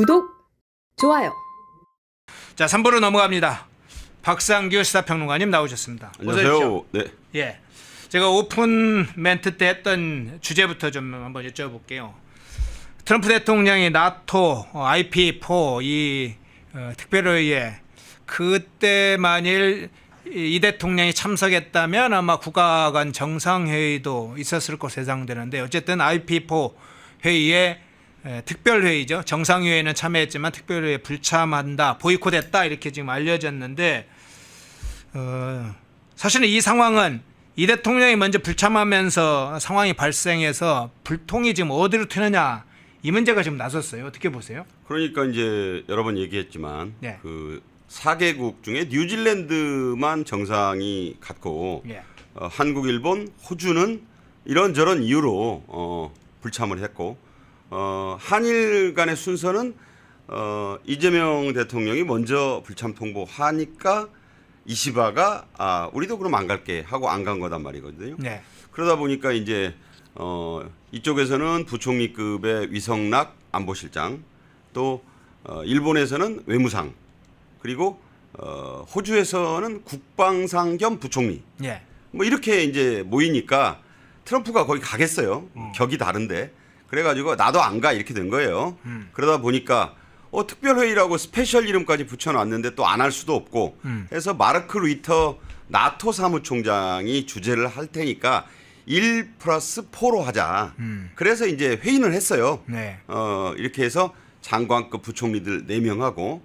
구독, 좋아요. 자, 3부로 넘어갑니다. 박상규 시사평론가님 나오셨습니다. 안녕하세요. 네. 예, 제가 오픈 멘트 때 했던 주제부터 좀 한번 여쭤볼게요. 트럼프 대통령이 나토, IP4 이 특별회의에 그때 만일 이 대통령이 참석했다면 아마 국가 간 정상회의도 있었을 것으로 예상되는데, 어쨌든 IP4 회의에 특별회의죠. 정상회의는 참여했지만 특별회의에 불참한다, 보이콧했다, 이렇게 지금 알려졌는데, 사실은 이 상황은 이 대통령이 먼저 불참하면서 상황이 발생해서 불통이 지금 어디로 튀느냐, 이 문제가 지금 나섰어요. 어떻게 보세요? 그러니까 이제 여러 번 얘기했지만 네. 그 4개국 중에 뉴질랜드만 정상이 갔고 예. 한국, 일본, 호주는 이런저런 이유로 불참을 했고 한일 간의 순서는 이재명 대통령이 먼저 불참 통보하니까 이시바가 우리도 그럼 안 갈게 하고 안 간 거단 말이거든요. 네. 그러다 보니까 이제 이쪽에서는 부총리급의 위성락 안보실장, 또 일본에서는 외무상, 그리고 호주에서는 국방상 겸 부총리, 예. 뭐 이렇게 이제 모이니까 트럼프가 거기 가겠어요. 격이 다른데. 그래가지고 나도 안 가 이렇게 된 거예요. 그러다 보니까 특별회의라고 스페셜 이름까지 붙여놨는데 또 안 할 수도 없고 해서 마르크 루이터 나토 사무총장이 주재를 할 테니까 1+4로 하자. 그래서 이제 회의는 했어요. 네. 이렇게 해서 장관급 부총리들 4명하고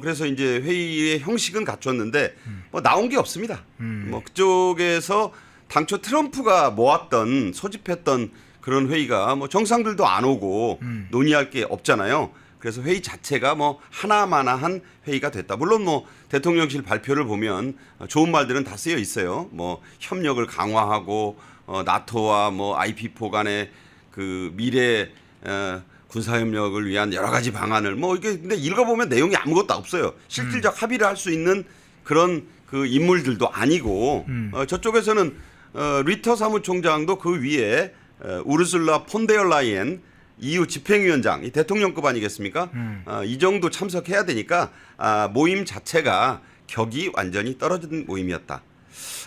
그래서 이제 회의의 형식은 갖췄는데 뭐 나온 게 없습니다. 뭐 그쪽에서 당초 트럼프가 모았던 소집했던 그런 회의가 뭐 정상들도 안 오고 논의할 게 없잖아요. 그래서 회의 자체가 뭐 하나마나한 회의가 됐다. 물론 뭐 대통령실 발표를 보면 좋은 말들은 다 쓰여 있어요. 뭐 협력을 강화하고 나토와 뭐 IP4 간의 그 미래 군사협력을 위한 여러 가지 방안을 뭐 이게 근데 읽어보면 내용이 아무것도 없어요. 실질적 합의를 할 수 있는 그런 그 인물들도 아니고 저쪽에서는 리터 사무총장도 그 위에 우르슬라 폰데얼라이엔 EU 집행위원장, 이 대통령급 아니겠습니까? 이 정도 참석해야 되니까 모임 자체가 격이 완전히 떨어진 모임이었다.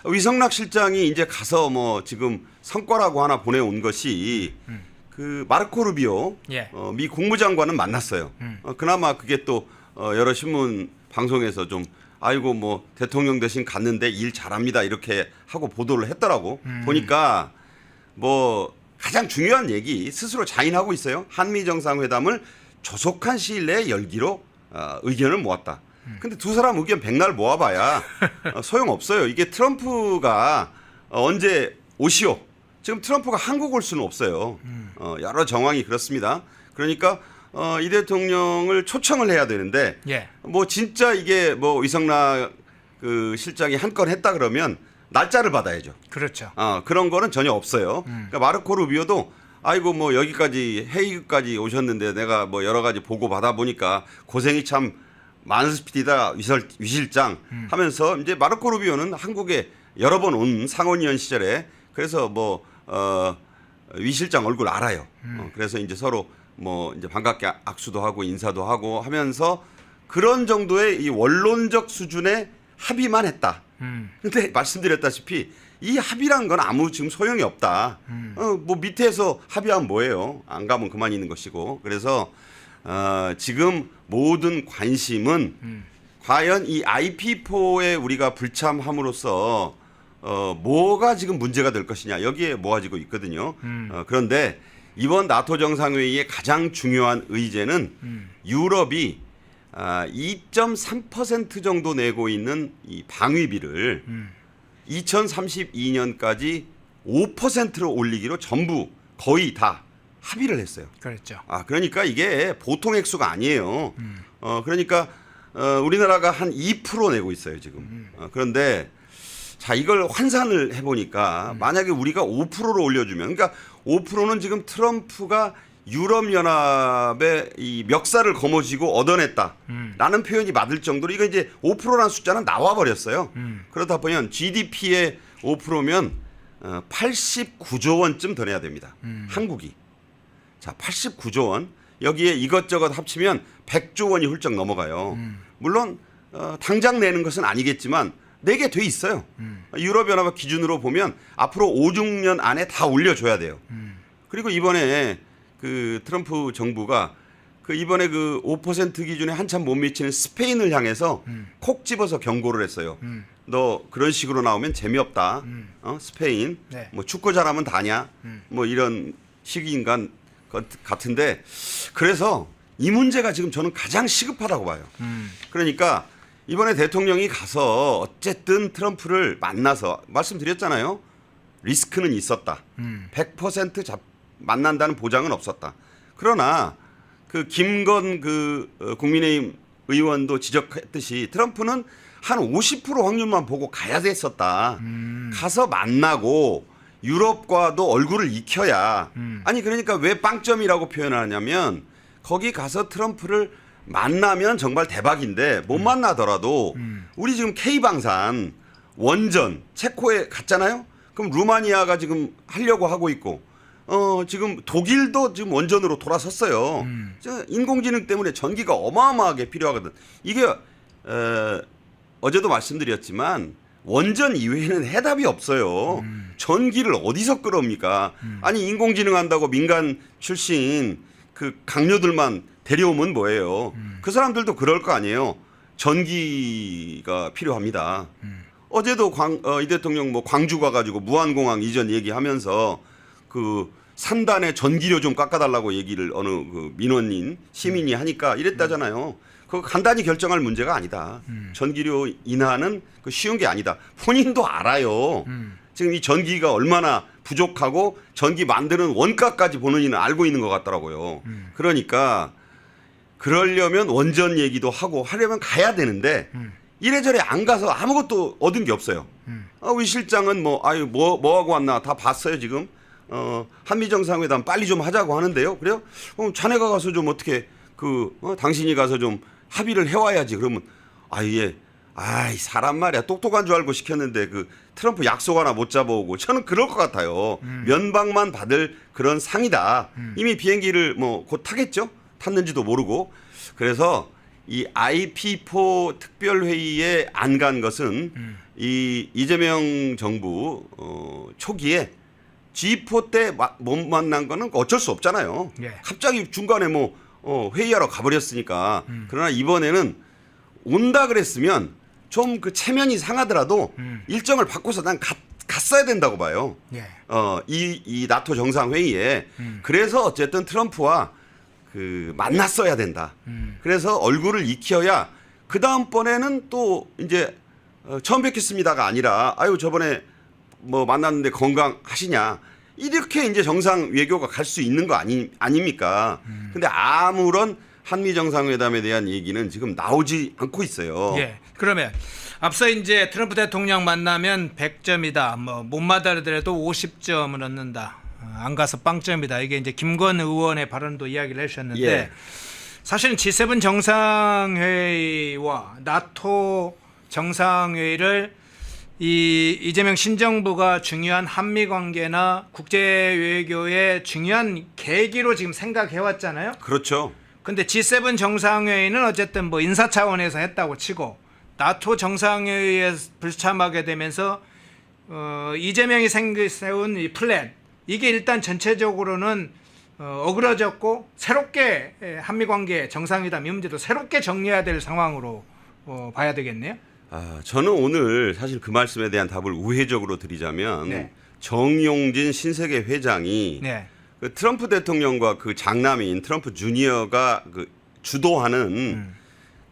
위성락 실장이 이제 가서 뭐 지금 성과라고 하나 보내온 것이 그 마르코 루비오 예. 미 국무장관은 만났어요. 그나마 그게 또 여러 신문 방송에서 좀 아이고 뭐 대통령 대신 갔는데 일 잘합니다 이렇게 하고 보도를 했더라고. 보니까 뭐 가장 중요한 얘기 스스로 자인하고 있어요. 한미 정상회담을 조속한 시일 내에 열기로 의견을 모았다. 근데 두 사람 의견 백날 모아봐야 소용없어요. 이게 트럼프가 언제 오시오. 지금 트럼프가 한국 올 수는 없어요. 여러 정황이 그렇습니다. 그러니까 이 대통령을 초청을 해야 되는데 예. 뭐 진짜 이게 뭐 위성락 그 실장이 한 건 했다 그러면 날짜를 받아야죠. 그렇죠. 그런 거는 전혀 없어요. 그러니까 마르코 루비오도 아이고 뭐 여기까지 회의까지 오셨는데 내가 뭐 여러 가지 보고 받아 보니까 고생이 참 많으시다 위 실장 하면서 이제 마르코 루비오는 한국에 여러 번 온 상원의원 시절에 그래서 뭐 위 실장 얼굴 알아요. 그래서 이제 서로 뭐 이제 반갑게 악수도 하고 인사도 하고 하면서 그런 정도의 이 원론적 수준의 합의만 했다. 근데 말씀드렸다시피 이 합의란 건 아무 지금 소용이 없다. 뭐 밑에서 합의하면 뭐예요? 안 가면 그만 있는 것이고. 그래서 지금 모든 관심은 과연 이 IP4에 우리가 불참함으로써 뭐가 지금 문제가 될 것이냐 여기에 모아지고 있거든요. 그런데 이번 나토 정상회의의 가장 중요한 의제는 유럽이 2.3% 정도 내고 있는 이 방위비를 2032년까지 5%로 올리기로 전부 거의 다 합의를 했어요. 그렇죠. 그러니까 이게 보통 액수가 아니에요. 그러니까 우리나라가 한 2% 내고 있어요 지금. 그런데 자 이걸 환산을 해보니까 만약에 우리가 5%로 올려주면 그러니까 5%는 지금 트럼프가 유럽연합의 이 멱살을 거머쥐고 얻어냈다라는 표현이 맞을 정도로 이거 이제 5%라는 숫자는 나와 버렸어요. 그러다 보면 GDP의 5%면 89조 원쯤 더 내야 됩니다. 한국이. 자, 89조 원. 여기에 이것저것 합치면 100조 원이 훌쩍 넘어가요. 물론 당장 내는 것은 아니겠지만 내게 돼 있어요. 유럽연합 기준으로 보면 앞으로 5, 6년 안에 다 올려줘야 돼요. 그리고 이번에 그 트럼프 정부가 그 이번에 그 5% 기준에 한참 못 미치는 스페인을 향해서 콕 집어서 경고를 했어요. 너 그런 식으로 나오면 재미없다. 스페인 네. 뭐 축구 잘하면 다냐. 뭐 이런 식인간 같은데 그래서 이 문제가 지금 저는 가장 시급하다고 봐요. 그러니까 이번에 대통령이 가서 어쨌든 트럼프를 만나서 말씀드렸잖아요. 리스크는 있었다. 100% 만난다는 보장은 없었다. 그러나 그 김건 그 국민의힘 의원도 지적했듯이 트럼프는 한 50% 확률만 보고 가야 됐었다. 가서 만나고 유럽과도 얼굴을 익혀야. 아니 그러니까 왜 빵점이라고 표현하냐면 거기 가서 트럼프를 만나면 정말 대박인데 못 만나더라도 우리 지금 K방산 원전 체코에 갔잖아요. 그럼 루마니아가 지금 하려고 하고 있고 지금 독일도 지금 원전으로 돌아섰어요. 인공지능 때문에 전기가 어마어마하게 필요하거든. 이게 어제도 말씀드렸지만 원전 이외에는 해답이 없어요. 전기를 어디서 끌어옵니까? 아니 인공지능 한다고 민간 출신 그 강요들만 데려오면 뭐예요? 그 사람들도 그럴 거 아니에요. 전기가 필요합니다. 어제도 이 대통령 뭐 광주 가가지고 무한공항 이전 얘기하면서 그 산단에 전기료 좀 깎아달라고 얘기를 어느 그 민원인 시민이 하니까 이랬다잖아요. 그거 간단히 결정할 문제가 아니다. 전기료 인하는 그 쉬운 게 아니다. 본인도 알아요. 지금 이 전기가 얼마나 부족하고 전기 만드는 원가까지 본인은 알고 있는 것 같더라고요. 그러니까 그러려면 원전 얘기도 하고 하려면 가야 되는데 이래저래 안 가서 아무것도 얻은 게 없어요. 우리 실장은 뭐 하고 왔나 다 봤어요 지금. 한미 정상회담 빨리 좀 하자고 하는데요. 그래요? 자네가 가서 좀 어떻게 당신이 가서 좀 합의를 해와야지. 그러면 사람 말이야 똑똑한 줄 알고 시켰는데 그 트럼프 약속 하나 못 잡아오고 저는 그럴 것 같아요. 면박만 받을 그런 상이다. 이미 비행기를 뭐 곧 타겠죠? 탔는지도 모르고. 그래서 이 IP4 특별회의에 안 간 것은 이 이재명 정부 초기에 G4 때 못 만난 거는 어쩔 수 없잖아요. 예. 갑자기 중간에 뭐 회의하러 가버렸으니까. 그러나 이번에는 온다 그랬으면 좀 그 체면이 상하더라도 일정을 바꿔서 난 갔어야 된다고 봐요. 예. 이 나토 정상회의에. 그래서 어쨌든 트럼프와 그 만났어야 된다. 그래서 얼굴을 익혀야 그 다음번에는 또 이제 처음 뵙겠습니다가 아니라 저번에 뭐 만났는데 건강하시냐 이렇게 이제 정상 외교가 갈 수 있는 거 아닙니까? 근데 아무런 한미 정상회담에 대한 얘기는 지금 나오지 않고 있어요. 예. 그러면 앞서 이제 트럼프 대통령 만나면 100점이다. 뭐 못 만나더라도 50점을 얻는다. 안 가서 빵점이다. 이게 이제 김건 의원의 발언도 이야기를 해주셨는데 예. 사실은 G7 정상회의와 나토 정상회의를 이재명 신정부가 중요한 한미 관계나 국제 외교의 중요한 계기로 지금 생각해 왔잖아요. 그렇죠. 근데 G7 정상회의는 어쨌든 뭐 인사 차원에서 했다고 치고 나토 정상회의에 불참하게 되면서 이재명이 세운 이 플랜 이게 일단 전체적으로는 어그러졌고 새롭게 한미 관계 정상회담 이 문제도 새롭게 정리해야 될 상황으로 봐야 되겠네요. 저는 오늘 사실 그 말씀에 대한 답을 우회적으로 드리자면 네. 정용진 신세계 회장이 네. 그 트럼프 대통령과 그 장남인 트럼프 주니어가 그 주도하는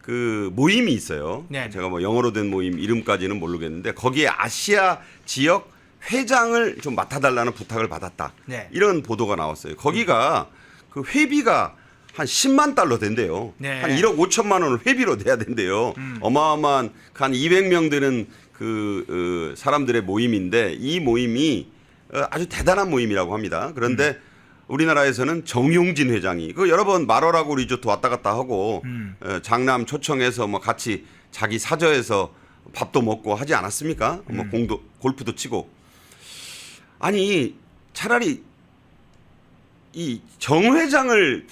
그 모임이 있어요. 네. 제가 뭐 영어로 된 모임 이름까지는 모르겠는데 거기에 아시아 지역 회장을 좀 맡아달라는 부탁을 받았다. 네. 이런 보도가 나왔어요. 거기가 그 회비가 한 10만 달러 된대요. 네. 한 1억 5천만 원을 회비로 내야 된대요. 어마어마한 한 200명 되는 그 사람들의 모임인데 이 모임이 아주 대단한 모임이라고 합니다. 그런데 우리나라에서는 정용진 회장이 그 여러 번 마러라고 리조트 왔다 갔다 하고 장남 초청해서 뭐 같이 자기 사저에서 밥도 먹고 하지 않았습니까? 뭐 골프도 치고. 아니 차라리 이 정 회장을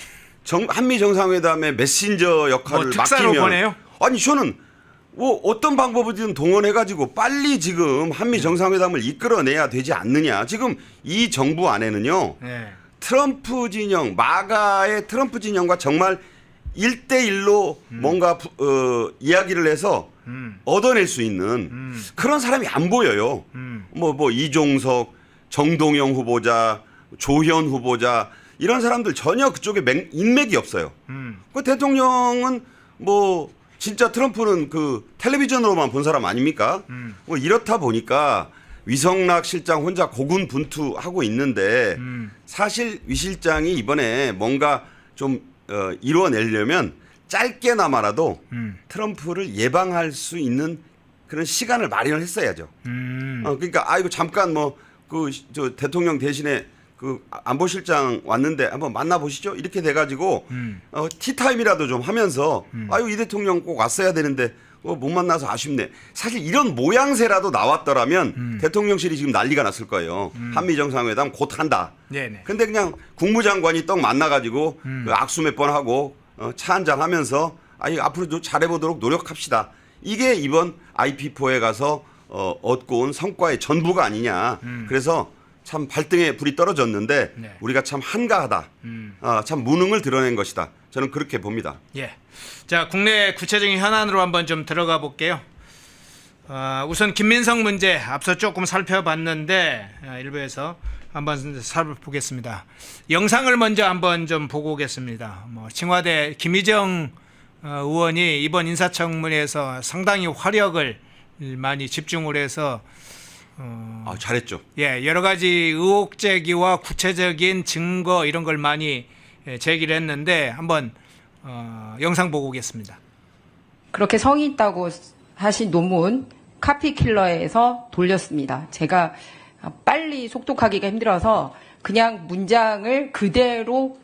한미 정상회담의 메신저 역할을 뭐 특사로 맡기면 보내요? 아니 저는 뭐 어떤 방법이든 동원해가지고 빨리 지금 한미 정상회담을 이끌어내야 되지 않느냐. 지금 이 정부 안에는요. 네. 트럼프 진영, 마가의 트럼프 진영과 정말 1대1로 뭔가 이야기를 해서 얻어낼 수 있는 그런 사람이 안 보여요. 뭐 이종석, 정동영 후보자, 조현 후보자 이런 사람들 전혀 그쪽에 인맥이 없어요. 그 대통령은 뭐 진짜 트럼프는 그 텔레비전으로만 본 사람 아닙니까? 뭐 이렇다 보니까 위성락 실장 혼자 고군분투하고 있는데 사실 위 실장이 이번에 뭔가 좀 이루어내려면 짧게나마라도 트럼프를 예방할 수 있는 그런 시간을 마련을 했어야죠. 그러니까 이거 잠깐 뭐 그 저 대통령 대신에 그 안보실장 왔는데 한번 만나보시죠. 이렇게 돼가지고 티타임이라도 좀 하면서 이 대통령 꼭 왔어야 되는데 못 만나서 아쉽네. 사실 이런 모양새라도 나왔더라면 대통령실이 지금 난리가 났을 거예요. 한미 정상회담 곧 한다. 네네. 근데 그냥 국무장관이 떡 만나가지고 그 악수 몇 번 하고 차 한잔 하면서 앞으로도 잘해보도록 노력합시다. 이게 이번 IP4에 가서 얻고 온 성과의 전부가 아니냐. 그래서 참 발등에 불이 떨어졌는데 네. 우리가 참 한가하다. 참 무능을 드러낸 것이다. 저는 그렇게 봅니다. 예. 자, 국내 구체적인 현안으로 한번 좀 들어가 볼게요. 우선 김민석 문제 앞서 조금 살펴봤는데 일부에서 한번 살펴보겠습니다. 영상을 먼저 한번 좀 보고 오겠습니다. 청와대 김의정 의원이 이번 인사청문회에서 상당히 화력을 많이 집중을 해서 잘했죠. 예, 여러 가지 의혹 제기와 구체적인 증거 이런 걸 많이 제기를 했는데 한번 영상 보고 오겠습니다. 그렇게 성의 있다고 하신 논문 카피킬러에서 돌렸습니다. 제가 빨리 속독하기가 힘들어서 그냥 문장을 그대로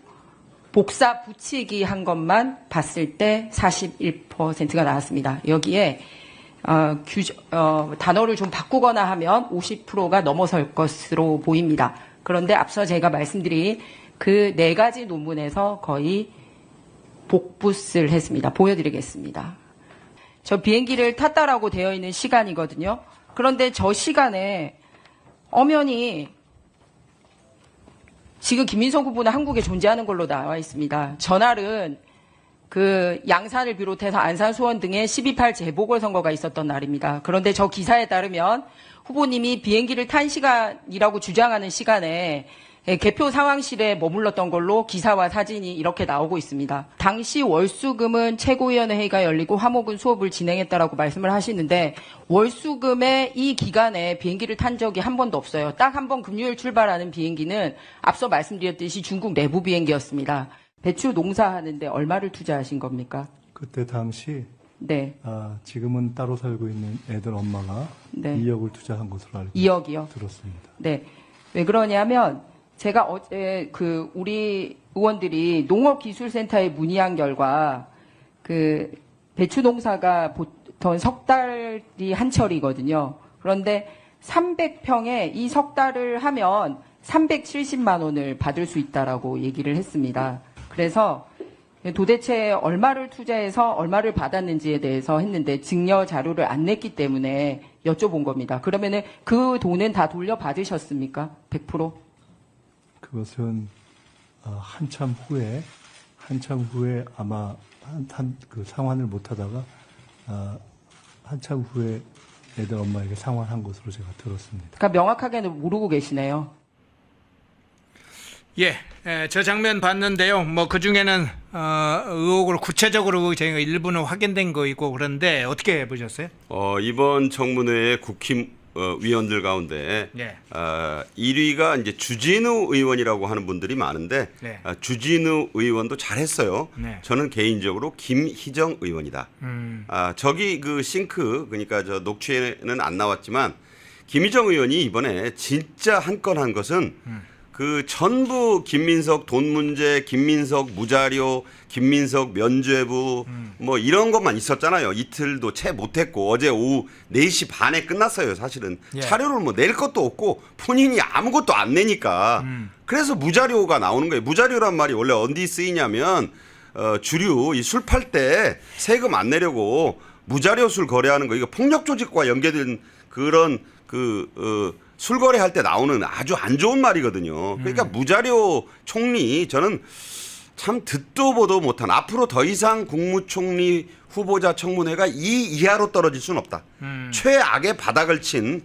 복사 붙이기 한 것만 봤을 때 41%가 나왔습니다. 여기에 단어를 좀 바꾸거나 하면 50%가 넘어설 것으로 보입니다. 그런데 앞서 제가 말씀드린 그 4가지 논문에서 거의 복붙을 했습니다. 보여드리겠습니다. 저 비행기를 탔다라고 되어 있는 시간이거든요. 그런데 저 시간에 엄연히 지금 김민석 후보는 한국에 존재하는 걸로 나와 있습니다. 전날은 그 양산을 비롯해서 안산, 수원 등의 12.8 재보궐선거가 있었던 날입니다. 그런데 저 기사에 따르면 후보님이 비행기를 탄 시간이라고 주장하는 시간에 개표 상황실에 머물렀던 걸로 기사와 사진이 이렇게 나오고 있습니다. 당시 월수금은 최고위원회 회의가 열리고 화목은 수업을 진행했다라고 말씀을 하시는데 월수금의 이 기간에 비행기를 탄 적이 한 번도 없어요. 딱 한 번 금요일 출발하는 비행기는 앞서 말씀드렸듯이 중국 내부 비행기였습니다. 배추 농사하는데 얼마를 투자하신 겁니까? 그때 당시 네. 지금은 따로 살고 있는 애들 엄마가 네. 2억을 투자한 것으로 알고 2억이요? 들었습니다. 네. 왜 그러냐면 제가 어제 우리 의원들이 농업기술센터에 문의한 결과 그 배추 농사가 보통 석 달이 한철이거든요. 그런데 300평에 이 석 달을 하면 370만 원을 받을 수 있다라고 얘기를 했습니다. 그래서 도대체 얼마를 투자해서 얼마를 받았는지에 대해서 했는데 증여 자료를 안 냈기 때문에 여쭤본 겁니다. 그러면은 그 돈은 다 돌려받으셨습니까? 100%? 그것은 한참 후에 아마 그 상환을 못하다가 한참 후에 애들 엄마에게 상환한 것으로 제가 들었습니다. 그러니까 명확하게는 모르고 계시네요. 예, 저 장면 봤는데요. 그 중에는 의혹을 구체적으로 저희가 일부는 확인된 거 있고 그런데 어떻게 보셨어요? 이번 청문회의 국힘 위원들 가운데 예. 1위가 이제 주진우 의원이라고 하는 분들이 많은데 네. 주진우 의원도 잘했어요. 네. 저는 개인적으로 김희정 의원이다. 저기 그 싱크 그러니까 저 녹취에는 안 나왔지만 김희정 의원이 이번에 진짜 한 건 한 것은 그 전부 김민석 돈 문제, 김민석 무자료, 김민석 면죄부 뭐 이런 것만 있었잖아요. 이틀도 채 못했고 어제 오후 4시 반에 끝났어요. 사실은 예. 자료를 뭐 낼 것도 없고 본인이 아무것도 안 내니까 그래서 무자료가 나오는 거예요. 무자료란 말이 원래 어디 쓰이냐면 주류 이 술 팔 때 세금 안 내려고 무자료 술 거래하는 거 이거 폭력 조직과 연계된 그런 술 거래할 때 나오는 아주 안 좋은 말이거든요. 그러니까 무자료 총리 저는 참 듣도 보도 못한 앞으로 더 이상 국무총리 후보자 청문회가 이 이하로 떨어질 수는 없다. 최악의 바닥을 친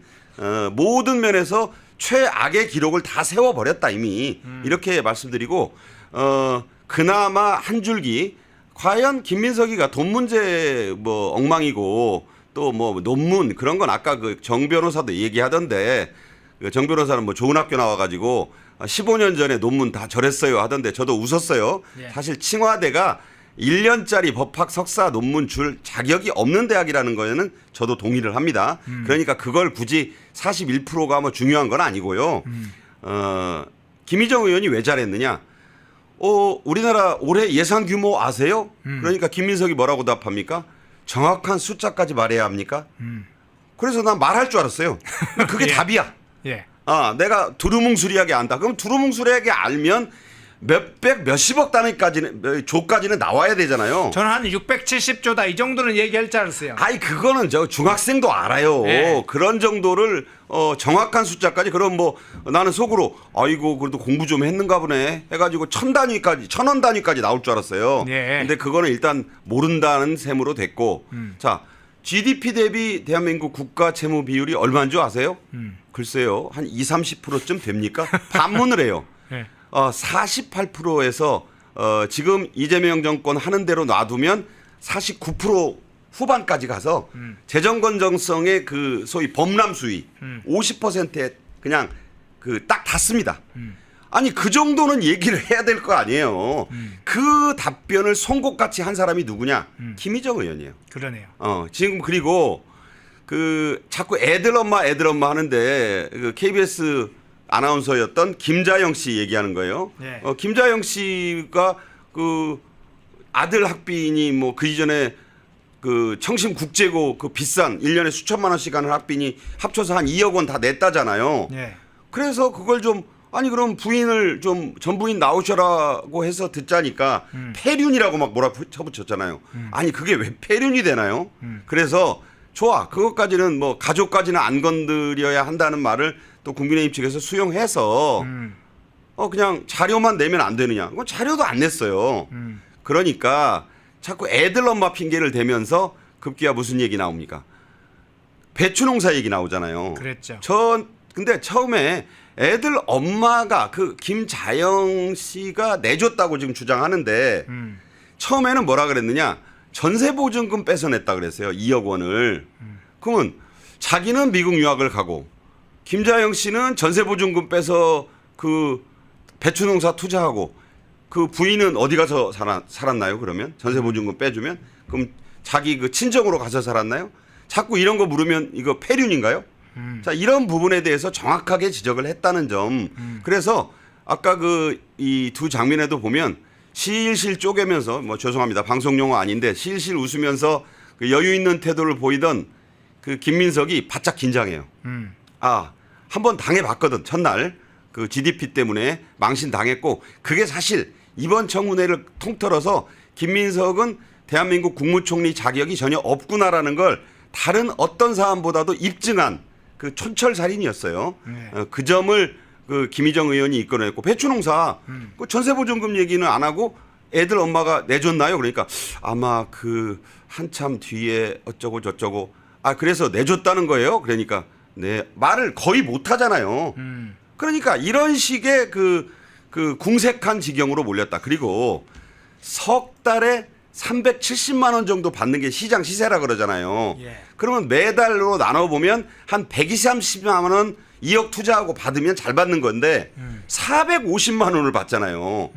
모든 면에서 최악의 기록을 다 세워버렸다 이미 이렇게 말씀드리고 그나마 한 줄기 과연 김민석이가 돈 문제 뭐 엉망이고 또 뭐 논문 그런 건 아까 그 정 변호사도 얘기하던데 정 변호사는 뭐 좋은 학교 나와가지고 15년 전에 논문 다 절했어요 하던데 저도 웃었어요. 예. 사실 칭화대가 1년짜리 법학 석사 논문 줄 자격이 없는 대학이라는 거에는 저도 동의를 합니다. 그러니까 그걸 굳이 41%가 뭐 중요한 건 아니고요. 김희정 의원이 왜 잘했느냐? 우리나라 올해 예산 규모 아세요? 그러니까 김민석이 뭐라고 답합니까? 정확한 숫자까지 말해야 합니까? 그래서 난 말할 줄 알았어요. 그게 예. 답이야. 예. 내가 두루뭉술하게 안다. 그럼 두루뭉술하게 알면 몇백 몇십억 단위까지는 조까지는 나와야 되잖아요. 저는 한 670조다 이 정도는 얘기할 줄 알았어요. 아이 그거는 저 중학생도 알아요. 네. 그런 정도를 정확한 숫자까지 그럼 뭐 나는 속으로 아이고 그래도 공부 좀 했는가 보네 해가지고 1000단위까지 1000원 단위까지 나올 줄 알았어요. 네. 근데 그거는 일단 모른다는 셈으로 됐고 자 GDP 대비 대한민국 국가 채무 비율이 얼마인 줄 아세요? 글쎄요 한 20-30%쯤 됩니까? 반문을 해요. 네. 48%에서 지금 이재명 정권 하는 대로 놔두면 49% 후반까지 가서 재정 건전성의 그 소위 범람 수위 50%에 그냥 그 딱 닿습니다. 아니 그 정도는 얘기를 해야 될 거 아니에요. 그 답변을 송곳같이 한 사람이 누구냐? 김희정 의원이에요. 그러네요. 지금 그리고 그 자꾸 애들 엄마 하는데 그 KBS 아나운서였던 김자영 씨 얘기하는 거예요. 네. 김자영 씨가 그 아들 학비니 뭐 그 이전에 그 청심 국제고 그 비싼 1년에 수천만 원씩 하는 학비니 합쳐서 한 2억 원 다 냈다잖아요. 네. 그래서 그걸 좀 아니 그럼 부인을 좀 전부인 나오셔라고 해서 듣자니까 폐륜이라고 막 뭐라 쳐붙였잖아요. 아니 그게 왜 폐륜이 되나요? 그래서 좋아 그것까지는 뭐 가족까지는 안 건드려야 한다는 말을 또 국민의힘 측에서 수용해서 그냥 자료만 내면 안 되느냐? 그건 자료도 안 냈어요. 그러니까 자꾸 애들 엄마 핑계를 대면서 급기야 무슨 얘기 나옵니까? 배추농사 얘기 나오잖아요. 그랬죠. 근데 처음에 애들 엄마가 그 김자영 씨가 내줬다고 지금 주장하는데 처음에는 뭐라 그랬느냐? 전세보증금 뺏어냈다 그랬어요. 2억 원을. 그러면 자기는 미국 유학을 가고 김자영 씨는 전세보증금 빼서 그 배추농사 투자하고 그 부인은 어디 가서 살았나요? 그러면 전세보증금 빼주면 그럼 자기 그 친정으로 가서 살았나요? 자꾸 이런 거 물으면 이거 폐륜인가요? 자 이런 부분에 대해서 정확하게 지적을 했다는 점. 그래서 아까 그 이 두 장면에도 보면 실실 쪼개면서 뭐 죄송합니다 방송 용어 아닌데 실실 웃으면서 그 여유 있는 태도를 보이던 그 김민석이 바짝 긴장해요. 한번 당해봤거든 첫날 그 GDP 때문에 망신 당했고 그게 사실 이번 청문회를 통틀어서 김민석은 대한민국 국무총리 자격이 전혀 없구나라는 걸 다른 어떤 사람보다도 입증한 그 촌철살인이었어요. 네. 그 점을 그 김희정 의원이 이끌어냈고 배추농사 그 전세보증금 얘기는 안 하고 애들 엄마가 내줬나요? 그러니까 아마 그 한참 뒤에 어쩌고 저쩌고 그래서 내줬다는 거예요. 그러니까 네 말을 거의 못 하잖아요. 그러니까 이런 식의 그 궁색한 지경으로 몰렸다. 그리고 석 달에 370만 원 정도 받는 게 시장 시세라 그러잖아요. 예. 그러면 매달로 나눠보면 한 120만 원 2억 투자하고 받으면 잘 받는 건데 450만 원을 받잖아요.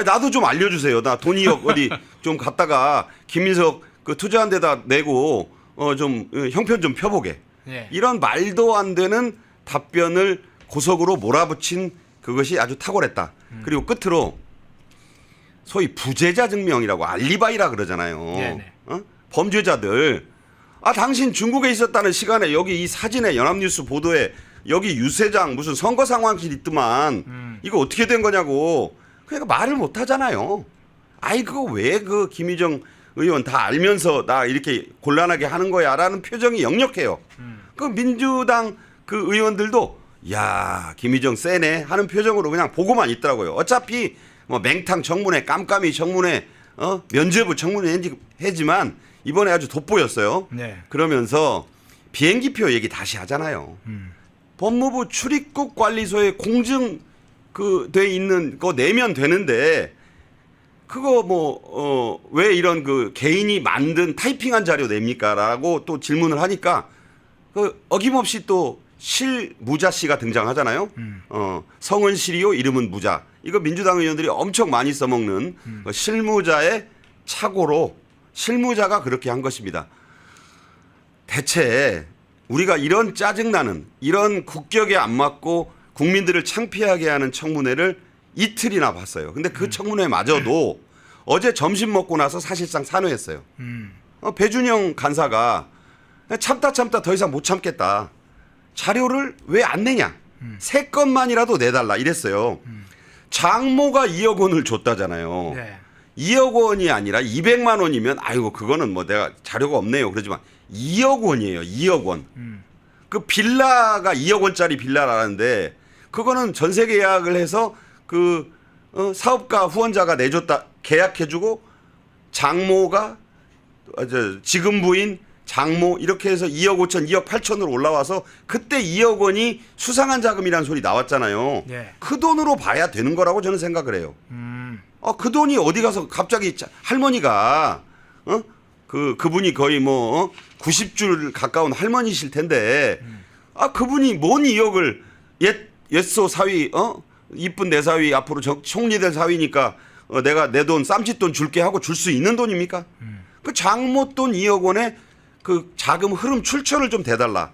나도 좀 알려주세요. 나 돈 2억 어디 좀 갖다가 김민석 그 투자한 데다 내고 좀 형편 좀 펴보게. 예. 이런 말도 안 되는 답변을 고속으로 몰아붙인 그것이 아주 탁월했다. 그리고 끝으로 소위 부재자 증명이라고 알리바이라 그러잖아요. 네네. 범죄자들 당신 중국에 있었다는 시간에 여기 이 사진에 연합뉴스 보도에 여기 유세장 무슨 선거 상황실 있더만 이거 어떻게 된 거냐고. 그러니까 말을 못 하잖아요. 아이 그거 왜 그 김희정 의원 다 알면서 나 이렇게 곤란하게 하는 거야라는 표정이 역력해요. 그 민주당 그 의원들도 야 김희정 세네 하는 표정으로 그냥 보고만 있더라고요. 어차피 뭐 맹탕 청문회 깜깜이 청문회 면죄부 청문회 해지만 이번에 아주 돋보였어요. 네. 그러면서 비행기표 얘기 다시 하잖아요. 법무부 출입국 관리소에 공증 돼 있는 거 내면 되는데 그거 왜 이런 그 개인이 만든 타이핑한 자료 냅니까?라고 또 질문을 하니까 그 어김없이 또 실무자 씨가 등장하잖아요. 성은 실이요 이름은 무자. 이거 민주당 의원들이 엄청 많이 써먹는 실무자의 착오로 실무자가 그렇게 한 것입니다. 대체 우리가 이런 짜증나는 이런 국격에 안 맞고 국민들을 창피하게 하는 청문회를 이틀이나 봤어요. 근데 그 청문회마저도 어제 점심 먹고 나서 사실상 산회했어요. 배준영 간사가 참다 더 이상 못 참겠다. 자료를 왜 안 내냐. 3건만이라도 내달라 이랬어요. 장모가 2억 원을 줬다잖아요. 네. 2억 원이 아니라 200만 원이면 아이고 그거는 뭐 내가 자료가 없네요. 그러지만 2억 원이에요. 2억 원. 그 빌라가 2억 원짜리 빌라라는데 그거는 전세 계약을 해서 그 사업가 후원자가 내줬다 계약해주고 장모가 지금 부인 장모 이렇게 해서 2억 5천, 2억 8천으로 올라와서 그때 2억 원이 수상한 자금이라는 소리 나왔잖아요. 네. 그 돈으로 봐야 되는 거라고 저는 생각을 해요. 그 돈이 어디 가서 갑자기 할머니가 그분이 거의 90줄 가까운 할머니실 텐데 그분이 뭔 2억을 옛소 사위 이쁜 내 사위 앞으로 총리될 사위니까 내가 내 돈 쌈짓돈 줄게 하고 줄 수 있는 돈입니까? 그 장모 돈 2억 원에 그 자금 흐름 출처를 좀 대달라.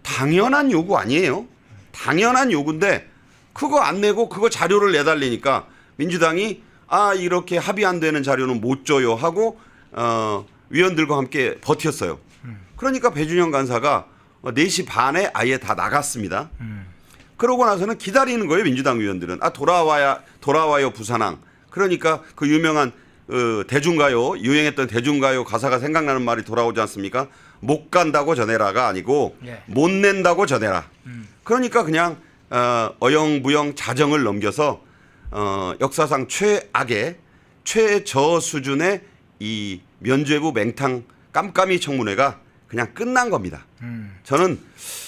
당연한 요구 아니에요? 당연한 요구인데 그거 안 내고 그거 자료를 내달리니까 민주당이 이렇게 합의 안 되는 자료는 못 줘요 하고 위원들과 함께 버텼어요. 그러니까 배준영 간사가 4시 반에 아예 다 나갔습니다. 그러고 나서는 기다리는 거예요. 민주당 의원들은. 돌아와요 부산항. 그러니까 그 유명한 대중가요 유행했던 대중가요 가사가 생각나는 말이 돌아오지 않습니까? 못 간다고 전해라가 아니고 예. 못 낸다고 전해라. 그러니까 그냥 어영부영 자정을 넘겨서 역사상 최악의 최저 수준의 이 면죄부 맹탕 깜깜이 청문회가 그냥 끝난 겁니다. 저는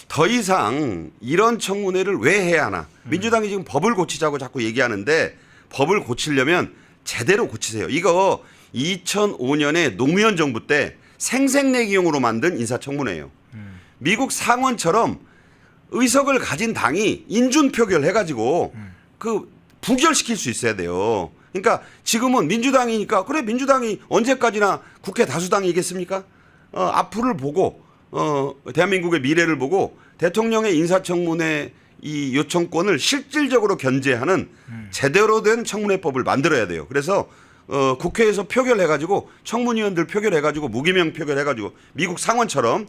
더 이상 이런 청문회를 왜 해야 하나. 민주당이 지금 법을 고치자고 자꾸 얘기하는데 법을 고치려면 제대로 고치세요. 이거 2005년에 노무현 정부 때 생색내기용으로 만든 인사청문회예요. 미국 상원처럼 의석을 가진 당이 인준표결 해가지고 그 부결시킬 수 있어야 돼요. 그러니까 지금은 민주당이니까 그래 민주당이 언제까지나 국회 다수당이겠습니까? 앞을 보고 대한민국의 미래를 보고 대통령의 인사청문회 이 요청권을 실질적으로 견제하는 제대로 된 청문회법을 만들어야 돼요. 그래서 국회에서 표결해가지고 청문위원들 표결해가지고 무기명 표결해가지고 미국 상원처럼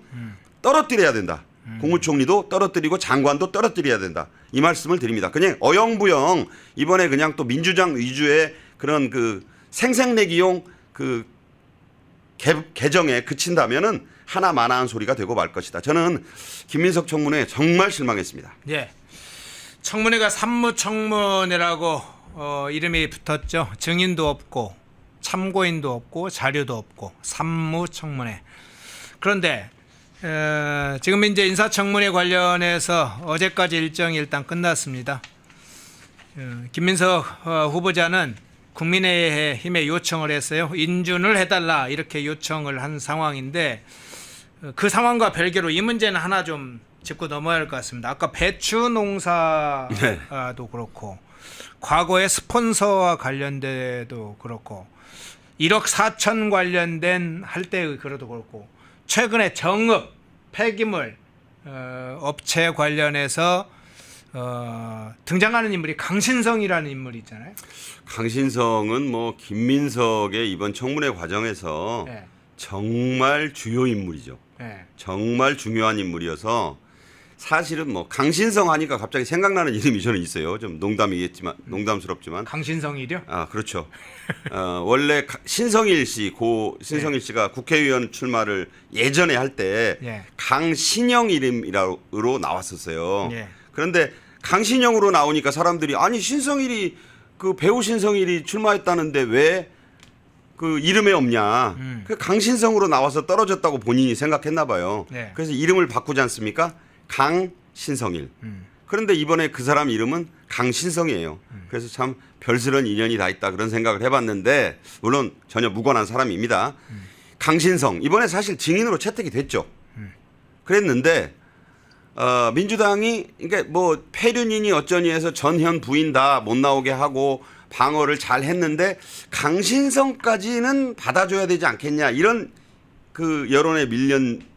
떨어뜨려야 된다. 국무총리도 떨어뜨리고 장관도 떨어뜨려야 된다. 이 말씀을 드립니다. 그냥 어영부영 이번에 그냥 또 민주당 위주의 그런 그 생색내기용 그 개정에 그친다면은 하나마나한 소리가 되고 말 것이다. 저는 김민석 청문회 정말 실망했습니다. 예. 청문회가 산무청문회라고 이름이 붙었죠. 증인도 없고 참고인도 없고 자료도 없고 산무청문회. 그런데 지금 이제 인사청문회 관련해서 어제까지 일정이 일단 끝났습니다. 김민석 후보자는 국민의힘에 요청을 했어요. 인준을 해달라 이렇게 요청을 한 상황인데 그 상황과 별개로 이 문제는 하나 좀 짚고 넘어야 할 것 같습니다. 아까 배추 농사도 네. 그렇고 과거에 스폰서와 관련돼도 그렇고 1억 4천 관련된 할 때 그래도 그렇고 최근에 정읍 폐기물 업체 관련해서 등장하는 인물이 강신성이라는 인물이 있잖아요. 강신성은 뭐 김민석의 이번 청문회 과정에서 네. 정말 주요 인물이죠. 네. 정말 중요한 인물이어서 사실은 뭐 강신성 하니까 갑자기 생각나는 이름이 저는 있어요. 좀 농담스럽지만 강신성이요? 아 그렇죠. 원래 신성일 씨, 고 신성일 씨가 국회의원 출마를 예전에 할 때 예. 강신영 이름으로 나왔었어요. 예. 그런데 강신영으로 나오니까 사람들이 아니 신성일이 그 배우 신성일이 출마했다는데 왜 그 이름에 없냐. 그 강신성으로 나와서 떨어졌다고 본인이 생각했나 봐요. 네. 그래서 이름을 바꾸지 않습니까? 강신성일. 그런데 이번에 그 사람 이름은 강신성이에요. 그래서 참 별스런 인연이 다 있다 그런 생각을 해봤는데 물론 전혀 무관한 사람입니다. 강신성 이번에 사실 증인으로 채택이 됐죠. 그랬는데 민주당이 그러니까 뭐 폐륜이니 어쩌니 해서 전현 부인 다 못 나오게 하고 방어를 잘 했는데 강신성까지는 받아줘야 되지 않겠냐 이런 그 여론에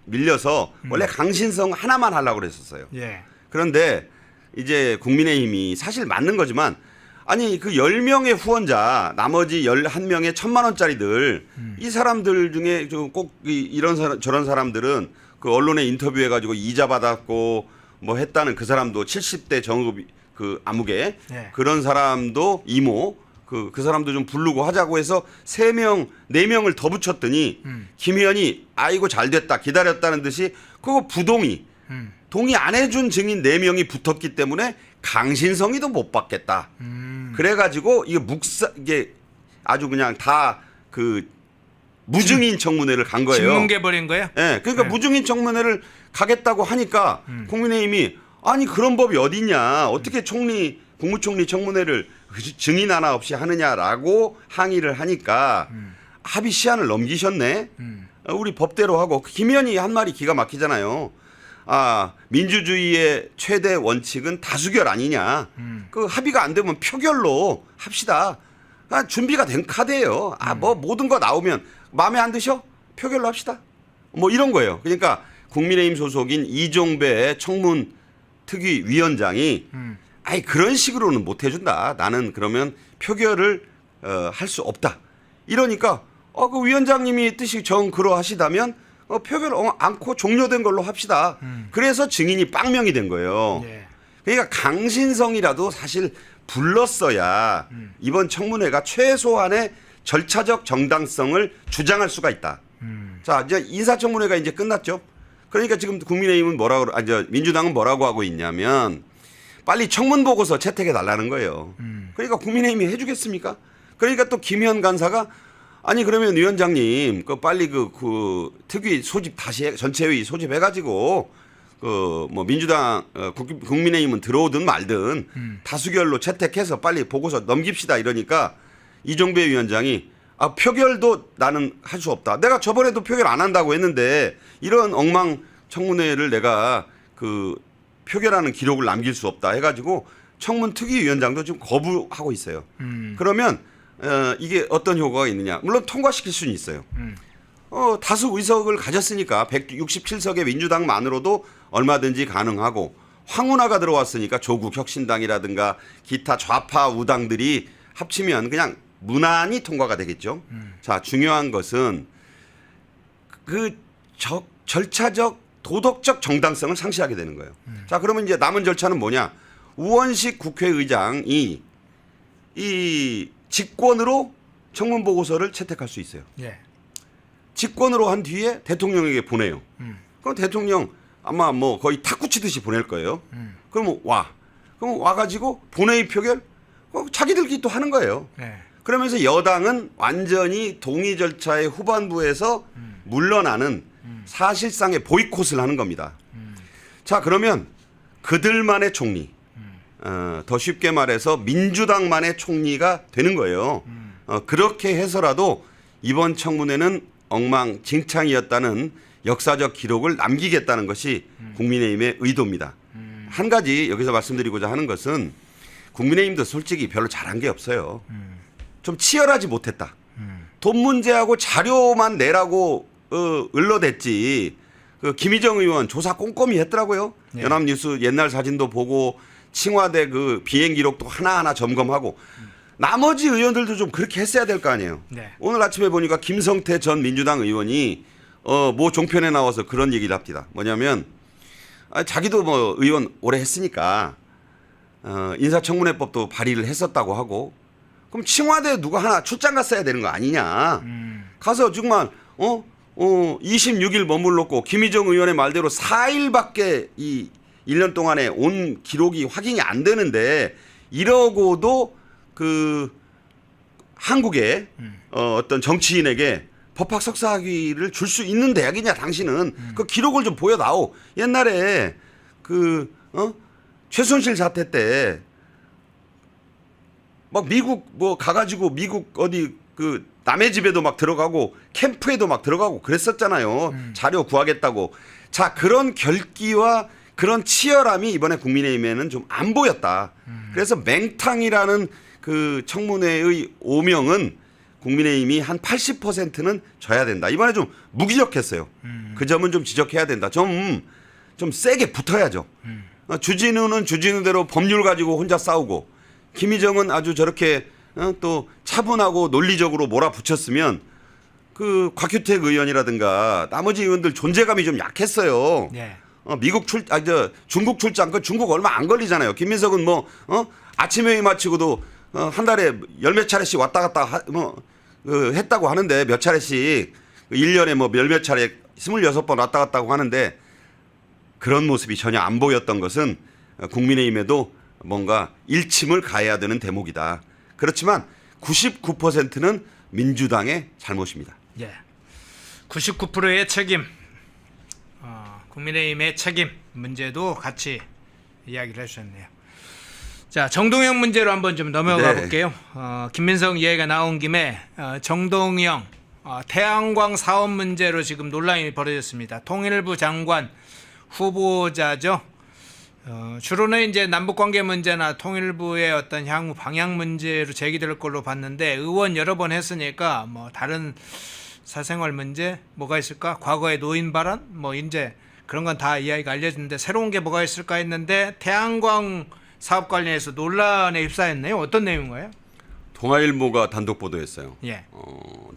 밀려서 원래 강신성 하나만 하려고 그랬었어요. 예. 그런데 이제 국민의힘이 사실 맞는 거지만 아니 그 10명의 후원자 나머지 11명의 1,000만 원짜리들 이 사람들 중에 꼭 이런 저런 사람들은 그 언론에 인터뷰해 가지고 이자 받았고 뭐 했다는 그 사람도 70대 정급 그 아무개 네. 그런 사람도 이모 그 사람도 좀 부르고 하자고 해서 3명, 4명을 더 붙였더니 김 의원이 아이고 잘 됐다 기다렸다는 듯이 그거 부동의 동의 안 해준 증인 4명이 붙었기 때문에 강신성이도 못 받겠다. 그래가지고 이게 아주 그냥 다 그 무증인 청문회를 간 거예요. 신문계 버린 거야? 네, 그러니까 네. 무증인 청문회를 가겠다고 하니까 국민의힘이 아니 그런 법이 어딨냐 어떻게 국무총리 청문회를 증인 하나 없이 하느냐라고 항의를 하니까 합의 시한을 넘기셨네. 우리 법대로 하고 김 의원이 한 말이 기가 막히잖아요. 아 민주주의의 최대 원칙은 다수결 아니냐. 그 합의가 안 되면 표결로 합시다. 아, 준비가 된 카드예요. 아 뭐 모든 거 나오면 마음에 안 드셔? 표결로 합시다. 뭐 이런 거예요. 그러니까 국민의힘 소속인 이종배 청문 특위 위원장이 아이 그런 식으로는 못 해준다. 나는 그러면 표결을 할 수 없다. 이러니까 그 위원장님이 뜻이 그러하시다면 표결 않고 종료된 걸로 합시다. 그래서 증인이 빵명이 된 거예요. 예. 그러니까 강신성이라도 사실 불렀어야 이번 청문회가 최소한의 절차적 정당성을 주장할 수가 있다. 자, 이제 인사청문회가 이제 끝났죠. 그러니까 지금 국민의힘은 민주당은 뭐라고 하고 있냐면 빨리 청문 보고서 채택해 달라는 거예요. 그러니까 국민의힘이 해주겠습니까? 그러니까 또 김현 간사가 아니 그러면 위원장님 빨리 그 특위 소집 다시 전체회의 소집해가지고 뭐 민주당 국민의힘은 들어오든 말든 다수결로 채택해서 빨리 보고서 넘깁시다 이러니까 이종배 위원장이 표결도 나는 할 수 없다. 내가 저번에도 표결 안 한다고 했는데 이런 엉망 청문회를 내가 표결하는 기록을 남길 수 없다 해가지고 청문 특위위원장도 지금 거부하고 있어요. 그러면 이게 어떤 효과가 있느냐? 물론 통과시킬 수는 있어요. 다수 의석을 가졌으니까 167석의 민주당만으로도 얼마든지 가능하고 황운하가 들어왔으니까 조국 혁신당이라든가 기타 좌파 우당들이 합치면 그냥 무난히 통과가 되겠죠. 자, 중요한 것은 그 절차적 도덕적 정당성을 상실하게 되는 거예요. 자, 그러면 이제 남은 절차는 뭐냐? 우원식 국회의장이 이 직권으로 청문 보고서를 채택할 수 있어요. 예. 직권으로 한 뒤에 대통령에게 보내요. 그럼 대통령 아마 뭐 거의 탁구 치듯이 보낼 거예요. 그럼 그럼 와가지고 본회의 표결 자기들끼리 또 하는 거예요. 네. 그러면서 여당은 완전히 동의 절차의 후반부에서 물러나는 사실상의 보이콧을 하는 겁니다. 자, 그러면 그들만의 총리, 더 쉽게 말해서 민주당만의 총리가 되는 거예요. 그렇게 해서라도 이번 청문회는 엉망진창이었다는 역사적 기록을 남기겠다는 것이 국민의힘의 의도입니다. 한 가지 여기서 말씀드리고자 하는 것은 국민의힘도 솔직히 별로 잘한 게 없어요. 좀 치열하지 못했다. 돈 문제하고 자료만 내라고 을러댔지. 김희정 의원 조사 꼼꼼히 했더라고요. 네. 연합뉴스 옛날 사진도 보고 청와대 그 비행 기록도 하나하나 점검하고 나머지 의원들도 좀 그렇게 했어야 될 거 아니에요. 네. 오늘 아침에 보니까 김성태 전 민주당 의원이 뭐 종편에 나와서 그런 얘기를 합니다. 뭐냐면 자기도 뭐 의원 오래 했으니까 인사청문회법도 발의를 했었다고 하고 그럼 청와대 누가 하나 출장 갔어야 되는 거 아니냐. 가서 정말 26일 머물렀고 김희정 의원의 말대로 4일밖에 이 1년 동안에 온 기록이 확인이 안 되는데 이러고도 그 한국의 어떤 정치인에게 법학 석사 학위를 줄 수 있는 대학이냐 당신은 그 기록을 좀 보여다오. 옛날에 그 최순실 사태 때 막 미국 뭐 가가지고 미국 어디 그 남의 집에도 막 들어가고 캠프에도 막 들어가고 그랬었잖아요. 자료 구하겠다고. 자 그런 결기와 그런 치열함이 이번에 국민의힘에는 좀 안 보였다. 그래서 맹탕이라는 그 청문회의 오명은 국민의힘이 한 80%는 져야 된다. 이번에 좀 무기력했어요. 그 점은 좀 지적해야 된다. 좀 세게 붙어야죠. 주진우는 주진우대로 법률 가지고 혼자 싸우고 김희정은 아주 저렇게 또 차분하고 논리적으로 몰아붙였으면 그 곽규택 의원이라든가 나머지 의원들 존재감이 좀 약했어요. 네. 중국 출장 그 중국 얼마 안 걸리잖아요. 김민석은 뭐 아침 회의 마치고도 한 달에 열 몇 차례씩 왔다 갔다 했다고 하는데 몇 차례씩 1년에 뭐 몇 차례 26번 왔다 갔다 하는데 그런 모습이 전혀 안 보였던 것은 국민의힘에도 뭔가 일침을 가해야 되는 대목이다. 그렇지만 99%는 민주당의 잘못입니다. 예. 99%의 책임, 국민의힘의 책임 문제도 같이 이야기를 해주셨네요. 자, 정동영 문제로 한번 좀 넘어가 볼게요. 김민석 이야기가 나온 김에 정동영 태양광 사업 문제로 지금 논란이 벌어졌습니다. 통일부 장관 후보자죠. 주로는 이제 남북관계 문제나 통일부의 어떤 향후 방향 문제로 제기될 걸로 봤는데 의원 여러 번 했으니까 뭐 다른 사생활 문제 뭐가 있을까? 과거의 노인 발언 뭐 이제 그런 건 다 이야기가 알려졌는데 새로운 게 뭐가 있을까 했는데 태양광 사업 관련해서 논란에 휩싸였네요. 어떤 내용인가요? 동아일보가 단독 보도했어요. 예.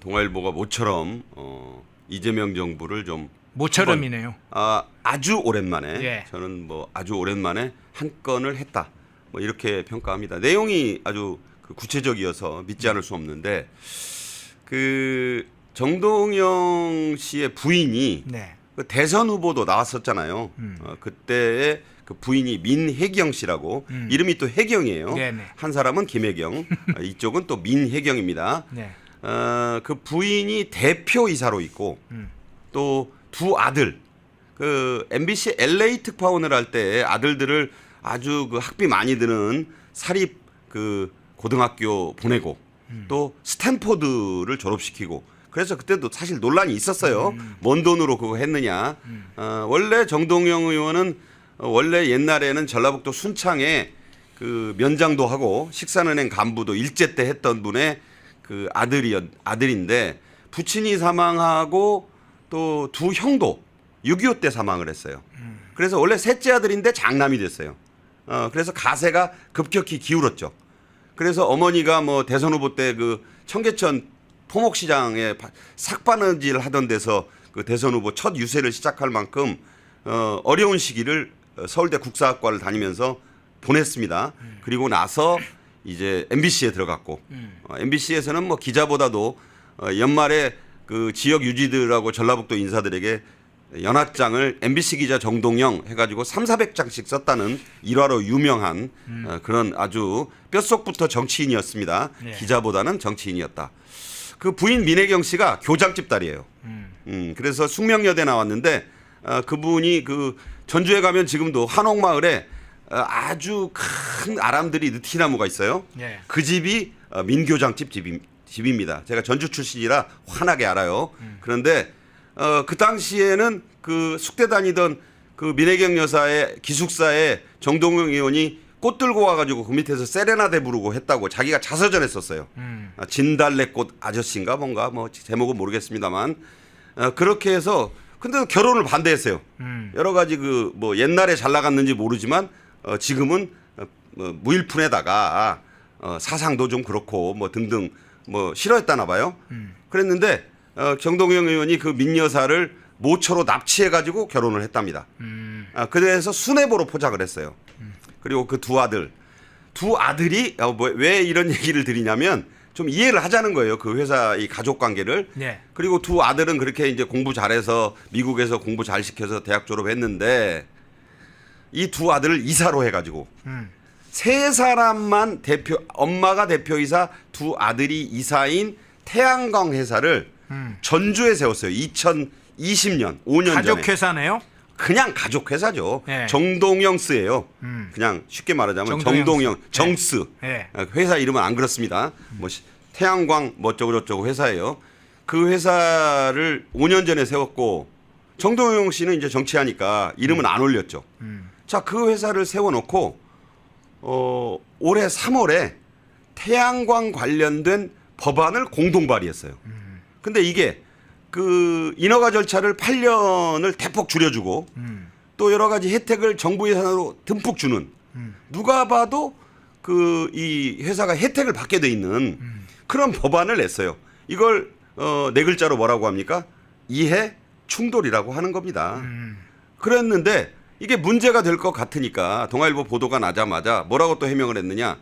동아일보가 모처럼 이재명 정부를 좀 모처럼이네요. 아주 오랜만에 예. 저는 뭐 아주 오랜만에 한 건을 했다. 뭐 이렇게 평가합니다. 내용이 아주 구체적이어서 믿지 않을 수 없는데 그 정동영 씨의 부인이 네. 그 대선 후보도 나왔었잖아요. 그때의 그 부인이 민혜경 씨라고 이름이 또 혜경이에요. 네네. 한 사람은 김혜경, 이쪽은 또 민혜경입니다. 네. 그 부인이 대표이사로 있고 또 두 아들 그 MBC LA 특파원을 할 때 아들들을 아주 그 학비 많이 드는 사립 그 고등학교 보내고 또 스탠포드를 졸업시키고 그래서 그때도 사실 논란이 있었어요. 뭔 돈으로 그거 했느냐. 원래 정동영 의원은 원래 옛날에는 전라북도 순창에 그 면장도 하고 식산은행 간부도 일제 때 했던 분의 그 아들인데 부친이 사망하고 또 두 형도 6.25 때 사망을 했어요. 그래서 원래 셋째 아들인데 장남이 됐어요. 그래서 가세가 급격히 기울었죠. 그래서 어머니가 뭐 대선 후보 때 그 청계천 토목시장에 삭바느질 하던 데서 그 대선 후보 첫 유세를 시작할 만큼 어려운 시기를 서울대 국사학과를 다니면서 보냈습니다. 그리고 나서 이제 MBC에 들어갔고 MBC에서는 뭐 기자보다도 연말에 그 지역 유지들하고 전라북도 인사들에게 연합장을 MBC 기자 정동영 해가지고 300~400장씩 썼다는 일화로 유명한 그런 아주 뼛속부터 정치인이었습니다. 네. 기자보다는 정치인이었다. 그 부인 민혜경 씨가 교장집 딸이에요. 그래서 숙명여대 나왔는데 그분이 그 전주에 가면 지금도 한옥마을에 아주 큰 아람들이 느티나무가 있어요. 네. 그 집이 민교장집 집입니다. 제가 전주 출신이라 환하게 알아요. 그런데 그 당시에는 그 숙대 다니던 그 민혜경 여사의 기숙사에 정동영 의원이 꽃 들고 와가지고 그 밑에서 세레나데 부르고 했다고 자기가 자서전했었어요. 진달래꽃 아저씨인가 뭔가 뭐 제목은 모르겠습니다만 그렇게 해서 근데 결혼을 반대했어요. 여러 가지 그 뭐 옛날에 잘 나갔는지 모르지만 지금은 뭐 무일푼에다가 사상도 좀 그렇고 뭐 등등 뭐 싫어했다나 봐요. 그랬는데 정동영 의원이 그 민 여사를 모처로 납치해가지고 결혼을 했답니다. 그래서 수뇌보로 포장을 했어요. 그리고 그 두 아들이 왜 이런 얘기를 드리냐면 좀 이해를 하자는 거예요. 그 회사 이 가족 관계를. 네. 그리고 두 아들은 그렇게 이제 공부 잘해서 미국에서 공부 잘 시켜서 대학 졸업했는데 이 두 아들을 이사로 해가지고 세 사람만 엄마가 대표이사, 두 아들이 이사인 태양광 회사를 전주에 세웠어요. 2020년 5년 전에. 가족 회사네요. 그냥 가족 회사죠. 네. 정동영스예요. 그냥 쉽게 말하자면 정동영, 정스. 네. 회사 이름은 안 그렇습니다. 뭐 태양광 뭐 어쩌고저쩌고 회사예요. 그 회사를 5년 전에 세웠고 정동영 씨는 이제 정치하니까 이름은 안 올렸죠. 자, 그 회사를 세워놓고 올해 3월에 태양광 관련된 법안을 공동 발의했어요. 근데 이게 그 인허가 절차를 8년을 대폭 줄여주고 또 여러 가지 혜택을 정부 예산으로 듬뿍 주는 누가 봐도 그 이 회사가 혜택을 받게 돼 있는 그런 법안을 냈어요. 이걸 네 글자로 뭐라고 합니까? 이해 충돌이라고 하는 겁니다. 그랬는데 이게 문제가 될 것 같으니까 동아일보 보도가 나자마자 뭐라고 또 해명을 했느냐?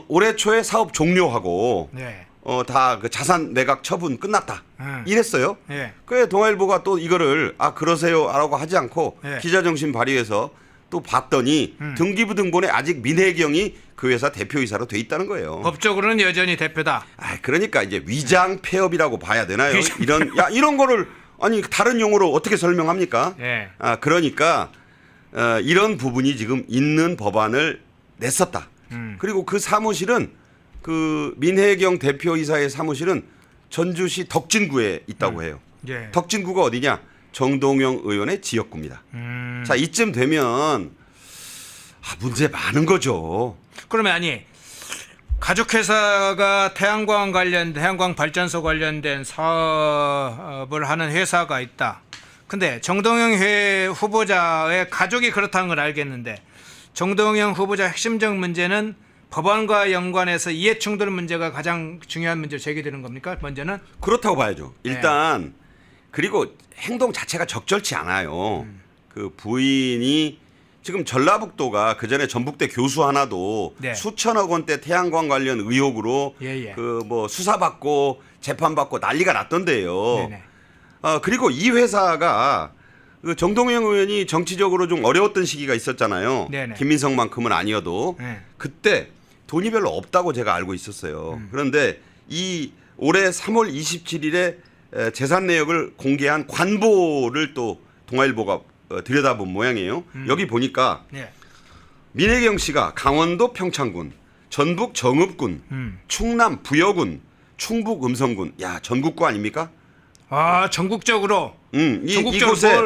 올해 초에 사업 종료하고 네. 다 그 자산 매각 처분 끝났다. 이랬어요. 네. 그래 동아일보가 또 이거를 그러세요라고 하지 않고 네. 기자정신 발의해서 또 봤더니 등기부등본에 아직 민혜경이 그 회사 대표이사로 돼 있다는 거예요. 법적으로는 여전히 대표다. 그러니까 이제 위장 폐업이라고 봐야 되나요? 이런 거를 아니 다른 용어로 어떻게 설명합니까? 네. 그러니까 이런 부분이 지금 있는 법안을 냈었다. 그리고 그 사무실은 그 민혜경 대표이사의 사무실은 전주시 덕진구에 있다고 해요. 예. 덕진구가 어디냐? 정동영 의원의 지역구입니다. 자, 이쯤 되면 문제 많은 거죠. 그러면 가족 회사가 태양광 발전소 관련된 사업을 하는 회사가 있다. 근데 정동영 후보자의 가족이 그렇다는 걸 알겠는데 정동영 후보자 핵심적 문제는 법안과 연관해서 이해충돌 문제가 가장 중요한 문제로 제기되는 겁니까? 먼저는 그렇다고 봐야죠. 일단 그리고 행동 자체가 적절치 않아요. 그 부인이 지금 전라북도가 그전에 전북대 교수 하나도 네. 수천억 원대 태양광 관련 의혹으로 예. 그 뭐 수사받고 재판받고 난리가 났던데요. 네네. 그리고 이 회사가 그 정동영 의원이 정치적으로 좀 어려웠던 시기가 있었잖아요. 네네. 김민석만큼은 아니어도 네. 그때 돈이 별로 없다고 제가 알고 있었어요. 그런데 이 올해 3월 27일에 재산 내역을 공개한 관보를 또 동아일보가 들여다본 모양이에요. 여기 보니까 네. 민혜경 씨가 강원도 평창군, 전북 정읍군, 충남 부여군, 충북 음성군. 야, 전국구 아닙니까? 전국적으로. 이곳에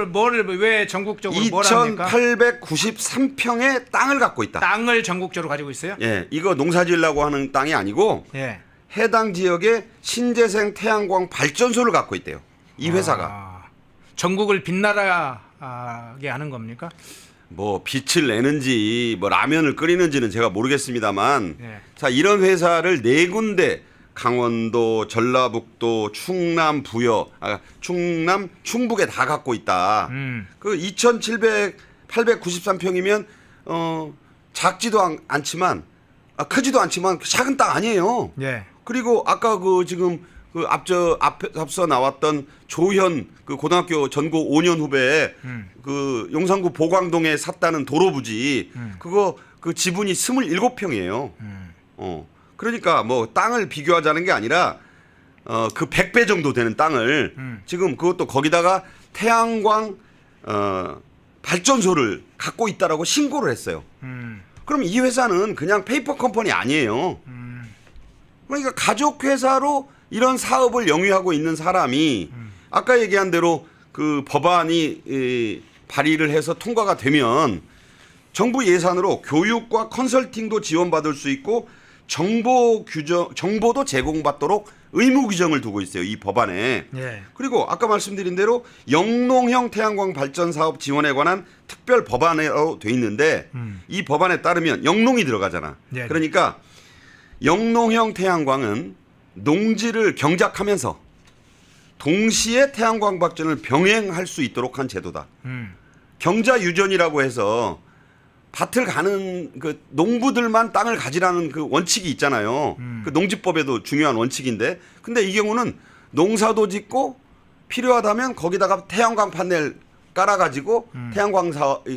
왜 전국적으로 뭘 합니까? 2,893평의 땅을 갖고 있다. 땅을 전국적으로 가지고 있어요? 예, 이거 농사 지으려고 하는 땅이 아니고 예. 해당 지역에 신재생 태양광 발전소를 갖고 있대요. 이 회사가. 전국을 빛나게 하는 겁니까? 뭐 빛을 내는지 뭐 라면을 끓이는지는 제가 모르겠습니다만 예. 자, 이런 회사를 네 군데 강원도, 전라북도, 충남, 충남, 충북에 다 갖고 있다. 그 2,893평이면 작지도 않지만 크지도 않지만 작은 땅 아니에요. 예. 그리고 아까 그 지금 그 앞서 나왔던 조현 그 고등학교 전고 5년 후배 그 용산구 보광동에 샀다는 도로 부지 그거 그 지분이 27평이에요. 그러니까 뭐 땅을 비교하자는 게 아니라 그 100배 정도 되는 땅을 지금 그것도 거기다가 태양광 발전소를 갖고 있다라고 신고를 했어요. 그럼 이 회사는 그냥 페이퍼 컴퍼니 아니에요. 그러니까 가족 회사로 이런 사업을 영위하고 있는 사람이 아까 얘기한 대로 그 법안이 발의를 해서 통과가 되면 정부 예산으로 교육과 컨설팅도 지원받을 수 있고 정보도 제공받도록 의무 규정을 두고 있어요. 이 법안에. 예. 그리고 아까 말씀드린 대로 영농형 태양광 발전 사업 지원에 관한 특별 법안으로 돼 있는데 이 법안에 따르면 영농이 들어가잖아. 네. 그러니까 영농형 태양광은 농지를 경작하면서 동시에 태양광 발전을 병행할 수 있도록 한 제도다. 경자 유전이라고 해서 밭을 가는 그 농부들만 땅을 가지라는 그 원칙이 있잖아요. 그 농지법에도 중요한 원칙인데, 근데 이 경우는 농사도 짓고 필요하다면 거기다가 태양광 판넬 깔아가지고 태양광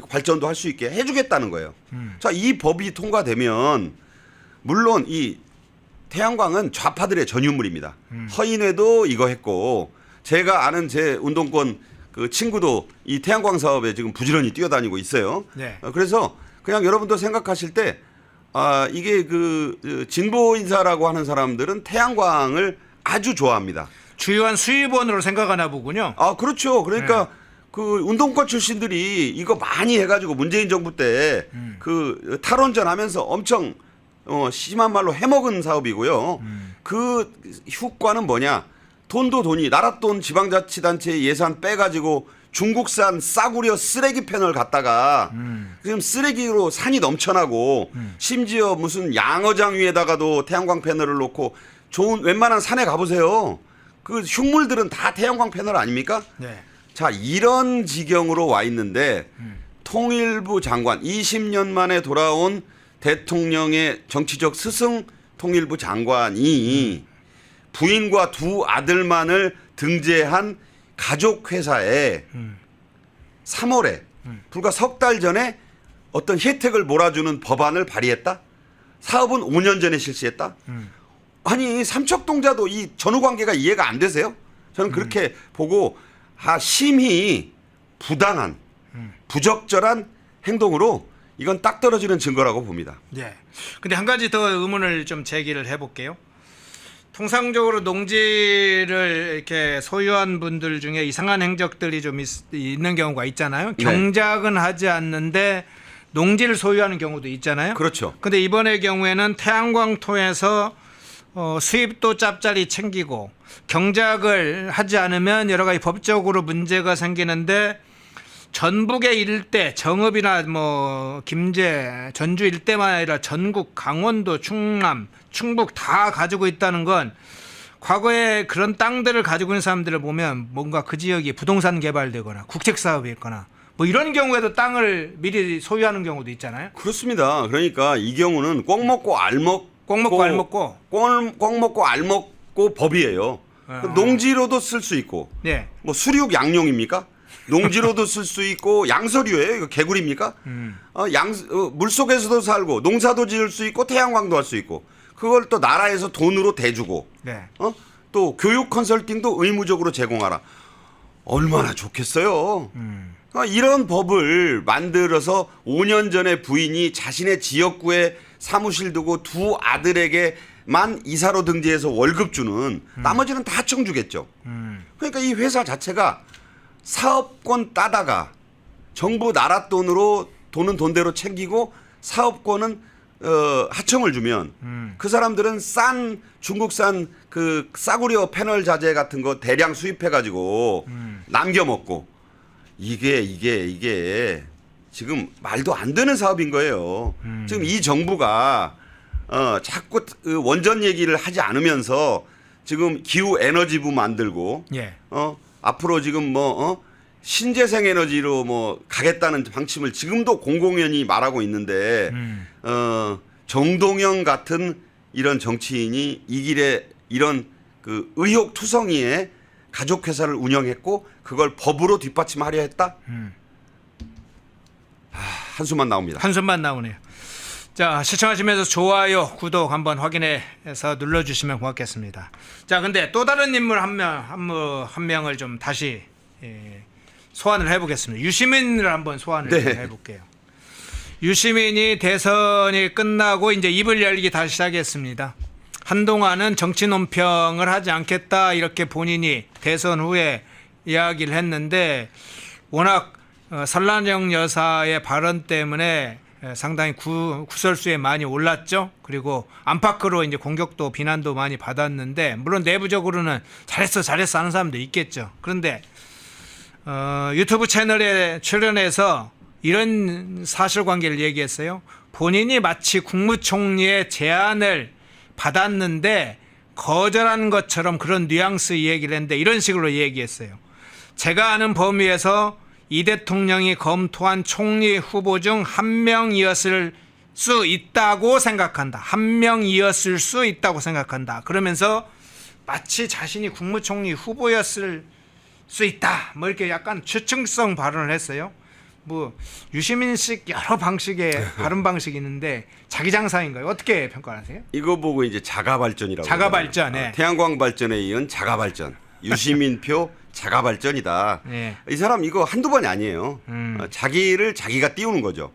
발전도 할 수 있게 해주겠다는 거예요. 자, 이 법이 통과되면 물론 이 태양광은 좌파들의 전유물입니다. 허인회도 이거 했고, 제가 아는 제 운동권 그 친구도 이 태양광 사업에 지금 부지런히 뛰어다니고 있어요. 네. 그래서 그냥 여러분도 생각하실 때, 이게 그 진보 인사라고 하는 사람들은 태양광을 아주 좋아합니다. 주요한 수입원으로 생각하나 보군요. 그렇죠. 그러니까 그 운동권 출신들이 이거 많이 해가지고 문재인 정부 때 그 탈원전 하면서 엄청 심한 말로 해먹은 사업이고요. 그 효과는 뭐냐? 돈도 돈이 나라 돈 지방자치단체 예산 빼가지고 중국산 싸구려 쓰레기 패널 갖다가 지금 쓰레기로 산이 넘쳐나고 심지어 무슨 양어장 위에다가도 태양광 패널을 놓고 좋은 웬만한 산에 가보세요. 그 흉물들은 다 태양광 패널 아닙니까? 네. 자, 이런 지경으로 와 있는데 통일부 장관 20년 만에 돌아온 대통령의 정치적 스승 통일부 장관이 부인과 두 아들만을 등재한 가족회사에 3월에 불과 석 달 전에 어떤 혜택을 몰아주는 법안을 발의했다? 사업은 5년 전에 실시했다? 아니 삼척동자도 이 전후관계가 이해가 안 되세요? 저는 그렇게 보고 심히 부당한 부적절한 행동으로 이건 딱 떨어지는 증거라고 봅니다. 예. 근데 한 가지 더 의문을 좀 제기를 해볼게요. 통상적으로 농지를 이렇게 소유한 분들 중에 이상한 행적들이 좀 있는 경우가 있잖아요. 네. 경작은 하지 않는데 농지를 소유하는 경우도 있잖아요. 그렇죠. 근데 이번의 경우에는 태양광 통해서 수입도 짭짤이 챙기고 경작을 하지 않으면 여러 가지 법적으로 문제가 생기는데 전북의 일대 정읍이나 뭐 김제 전주 일대만 아니라 전국 강원도 충남 충북 다 가지고 있다는 건 과거에 그런 땅들을 가지고 있는 사람들을 보면 뭔가 그 지역이 부동산 개발되거나 국책 사업이 있거나 뭐 이런 경우에도 땅을 미리 소유하는 경우도 있잖아요. 그렇습니다. 그러니까 이 경우는 꼭 먹고 알 먹고 꼭 먹고 알 먹고 꼭 먹고 알 먹고 법이에요. 농지로도 쓸 수 있고 네. 뭐 수륙 양용입니까? 농지로도 쓸 수 있고 양서류예요. 이거 개구리입니까? 물속에서도 살고 농사도 지을 수 있고 태양광도 할 수 있고 그걸 또 나라에서 돈으로 대주고 네. 또 교육 컨설팅도 의무적으로 제공하라. 얼마나 좋겠어요. 이런 법을 만들어서 5년 전에 부인이 자신의 지역구에 사무실 두고 두 아들에게만 이사로 등재해서 월급 주는 나머지는 다 청주겠죠. 그러니까 이 회사 자체가 사업권 따다가 정부 나라 돈으로 돈은 돈대로 챙기고 사업권은 하청을 주면 그 사람들은 싼 중국산 그 싸구려 패널 자재 같은 거 대량 수입해 가지고 남겨 먹고 이게 지금 말도 안 되는 사업인 거예요. 지금 이 정부가 자꾸 원전 얘기를 하지 않으면서 지금 기후 에너지부 만들고 예. 앞으로 지금 신재생 에너지로 뭐 가겠다는 방침을 지금도 공공연히 말하고 있는데 정동영 같은 이런 정치인이 이 길에 이런 그 의혹투성이에 가족회사를 운영했고 그걸 법으로 뒷받침하려 했다? 한숨만 나옵니다. 한숨만 나오네요. 자, 시청하시면서 좋아요, 구독 한번 확인해서 눌러주시면 고맙겠습니다. 자, 근데 또 다른 인물 한 명을 좀 다시 소환을 해보겠습니다. 유시민을 한번 소환을 네. 해볼게요. 유시민이 대선이 끝나고 이제 입을 열기 다시 시작했습니다. 한동안은 정치 논평을 하지 않겠다 이렇게 본인이 대선 후에 이야기를 했는데 워낙 설란정 여사의 발언 때문에 상당히 구설수에 많이 올랐죠. 그리고 안팎으로 이제 공격도 비난도 많이 받았는데 물론 내부적으로는 잘했어 하는 사람도 있겠죠. 그런데 유튜브 채널에 출연해서 이런 사실관계를 얘기했어요. 본인이 마치 국무총리의 제안을 받았는데 거절한 것처럼 그런 뉘앙스 얘기를 했는데 이런 식으로 얘기했어요. 제가 아는 범위에서 이 대통령이 검토한 총리 후보 중 한 명이었을 수 있다고 생각한다. 한 명이었을 수 있다고 생각한다. 그러면서 마치 자신이 국무총리 후보였을 수 있다. 뭐 이렇게 약간 추측성 발언을 했어요. 뭐 유시민식 여러 방식의 발언 방식이 있는데 자기 장사인가요? 어떻게 평가하세요? 이거 보고 이제 자가 발전이라고. 자가 발전. 네. 태양광 발전에 이은 자가 발전. 유시민표 자가 발전이다. 네. 이 사람 이거 한두 번이 아니에요. 자기를 자기가 띄우는 거죠.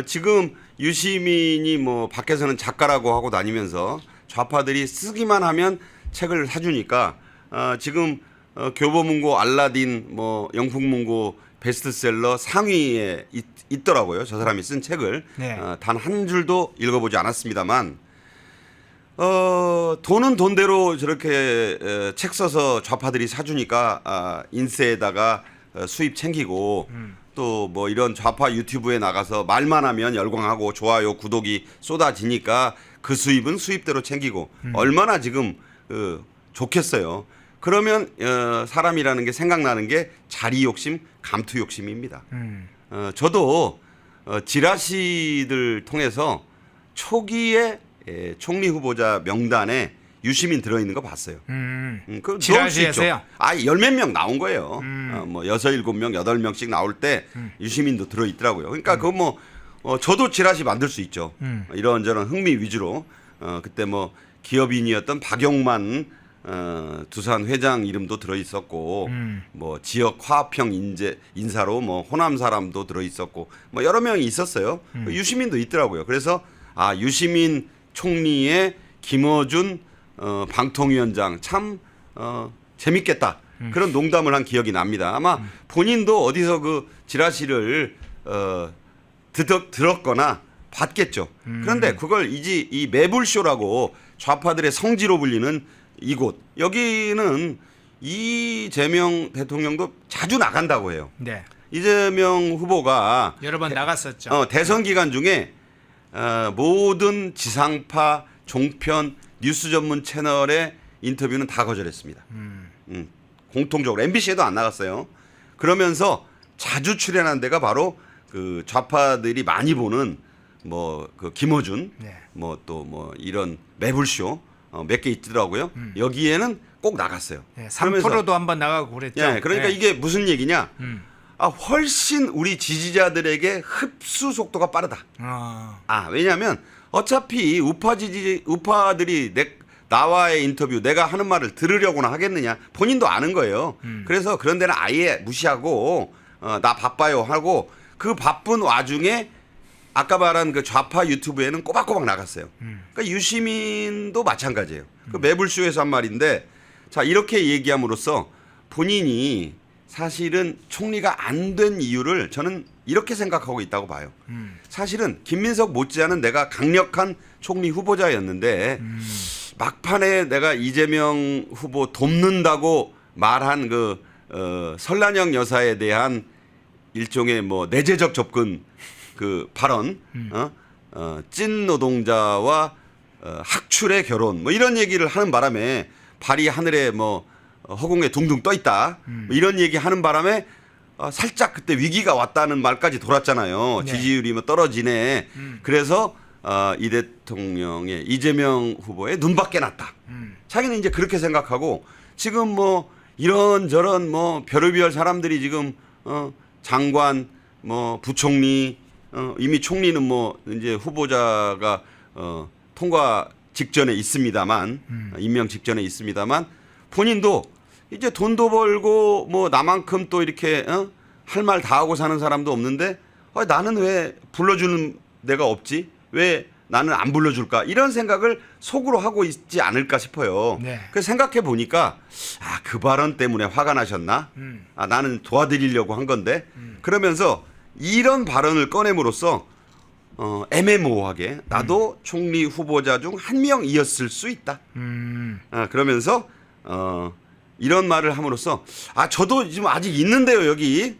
지금 유시민이 뭐 밖에서는 작가라고 하고 다니면서 좌파들이 쓰기만 하면 책을 사주니까 지금 교보문고 알라딘 뭐 영풍문고 베스트셀러 상위에 있더라고요. 저 사람이 쓴 책을 네. 단 한 줄도 읽어보지 않았습니다만 돈은 돈대로 저렇게 책 써서 좌파들이 사주니까 인세에다가 수입 챙기고 또 뭐 이런 좌파 유튜브에 나가서 말만 하면 열광하고 좋아요 구독이 쏟아지니까 그 수입은 수입대로 챙기고 얼마나 지금 좋겠어요. 그러면 사람이라는 게 생각나는 게 자리 욕심, 감투 욕심입니다. 저도 지라시들 통해서 초기에 총리 후보자 명단에 유시민 들어있는 거 봤어요. 그 지라시에서요? 열몇 명 나온 거예요. 뭐 6, 7명, 8명씩 나올 때 유시민도 들어있더라고요. 그러니까 그거 뭐 저도 지라시 만들 수 있죠. 이런저런 흥미 위주로. 그때 뭐 기업인이었던 박용만 두산 회장 이름도 들어있었고 뭐 지역 화합형 인사로 뭐 호남 사람도 들어있었고 뭐 여러 명이 있었어요. 유시민도 있더라고요. 그래서 유시민 총리의 김어준 방통위원장 참 재밌겠다. 그런 농담을 한 기억이 납니다. 아마 본인도 어디서 그 지라시를 들었거나 봤겠죠. 그런데 그걸 이 매불쇼라고 좌파들의 성지로 불리는 이곳 여기는 이재명 대통령도 자주 나간다고 해요. 네. 이재명 후보가 여러 번 나갔었죠. 대선 기간 중에 모든 지상파, 종편, 뉴스 전문 채널의 인터뷰는 다 거절했습니다. 공통적으로 MBC에도 안 나갔어요. 그러면서 자주 출연한 데가 바로 그 좌파들이 많이 보는 뭐 그 김어준, 네. 뭐 또 뭐 이런 매불쇼 몇 개 있더라고요. 여기에는 꼭 나갔어요. 네, 3%도 한번 나가고 그랬죠. 예, 그러니까 네. 이게 무슨 얘기냐? 훨씬 우리 지지자들에게 흡수 속도가 빠르다. 왜냐하면 어차피 우파들이 나와의 인터뷰 내가 하는 말을 들으려고나 하겠느냐 본인도 아는 거예요. 그래서 그런 데는 아예 무시하고 나 바빠요 하고 그 바쁜 와중에 아까 말한 그 좌파 유튜브에는 꼬박꼬박 나갔어요. 그러니까 유시민도 마찬가지예요. 그 매불쇼에서 한 말인데 자 이렇게 얘기함으로써 본인이 사실은 총리가 안 된 이유를 저는 이렇게 생각하고 있다고 봐요. 사실은 김민석 못지않은 내가 강력한 총리 후보자였는데 막판에 내가 이재명 후보 돕는다고 말한 그 설란영 여사에 대한 일종의 뭐 내재적 접근 그 발언, 찐 노동자와 학출의 결혼 뭐 이런 얘기를 하는 바람에 발이 하늘에 뭐 허공에 둥둥 떠 있다. 뭐 이런 얘기 하는 바람에 살짝 그때 위기가 왔다는 말까지 돌았잖아요. 네. 지지율이 뭐 떨어지네. 그래서 이 대통령의 이재명 후보의 눈밖에 났다. 자기는 이제 그렇게 생각하고 지금 뭐 이런저런 뭐 별의별 사람들이 지금 장관 뭐 부총리 이미 총리는 뭐 이제 후보자가 통과 직전에 있습니다만 임명 직전에 있습니다만 본인도 이제 돈도 벌고 뭐 나만큼 또 이렇게 할 말 다 하고 사는 사람도 없는데 나는 왜 불러주는 데가 없지? 왜 나는 안 불러줄까? 이런 생각을 속으로 하고 있지 않을까 싶어요. 네. 그래서 생각해 보니까 그 발언 때문에 화가 나셨나? 나는 도와드리려고 한 건데 그러면서 이런 발언을 꺼냄으로써 애매모호하게 나도 총리 후보자 중 한 명이었을 수 있다. 그러면서 이런 말을 함으로써 저도 지금 아직 있는데요 여기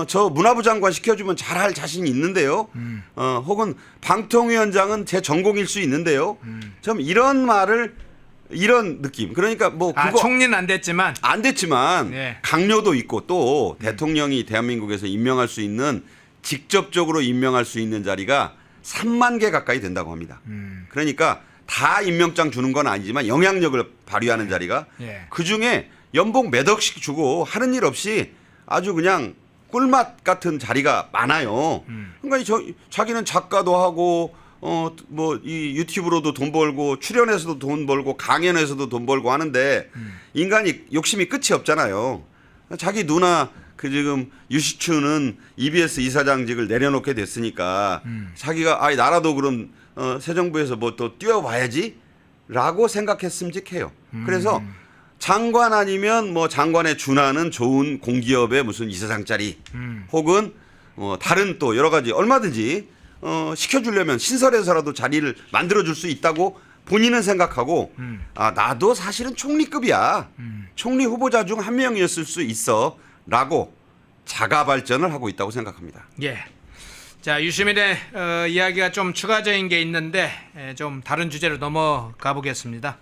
저 문화부 장관 시켜주면 잘할 자신이 있는데요. 혹은 방통위원장은 제 전공일 수 있는데요. 좀 이런 말을 이런 느낌. 그러니까 뭐 그거 총리는 안 됐지만 안 됐지만 네. 강요도 있고 또 대통령이 대한민국에서 임명할 수 있는 직접적으로 임명할 수 있는 자리가 3만 개 가까이 된다고 합니다. 그러니까 다 임명장 주는 건 아니지만 영향력을 발휘하는 자리가 예. 그중에 연봉 몇 억씩 주고 하는 일 없이 아주 그냥 꿀맛 같은 자리가 많아요. 그러니까 자기는 작가도 하고 뭐 이 유튜브로도 돈 벌고 출연해서도 돈 벌고 강연에서도 돈 벌고 하는데 인간이 욕심이 끝이 없잖아요. 자기 누나 그 지금 유시춘은 EBS 이사장직을 내려놓게 됐으니까 자기가 나라도 그럼 새 정부에서 뭐 또 뛰어봐야지라고 생각했음직해요. 그래서 장관 아니면 뭐 장관에 준하는 좋은 공기업의 무슨 이사장짜리 혹은 다른 또 여러 가지 얼마든지 시켜주려면 신설해서라도 자리를 만들어줄 수 있다고 본인은 생각하고 나도 사실은 총리급이야. 총리 후보자 중 한 명이었을 수 있어 라고 자가 발전을 하고 있다고 생각합니다. 예. 자, 유시민의 이야기가 좀 추가적인 게 있는데 좀 다른 주제로 넘어가 보겠습니다.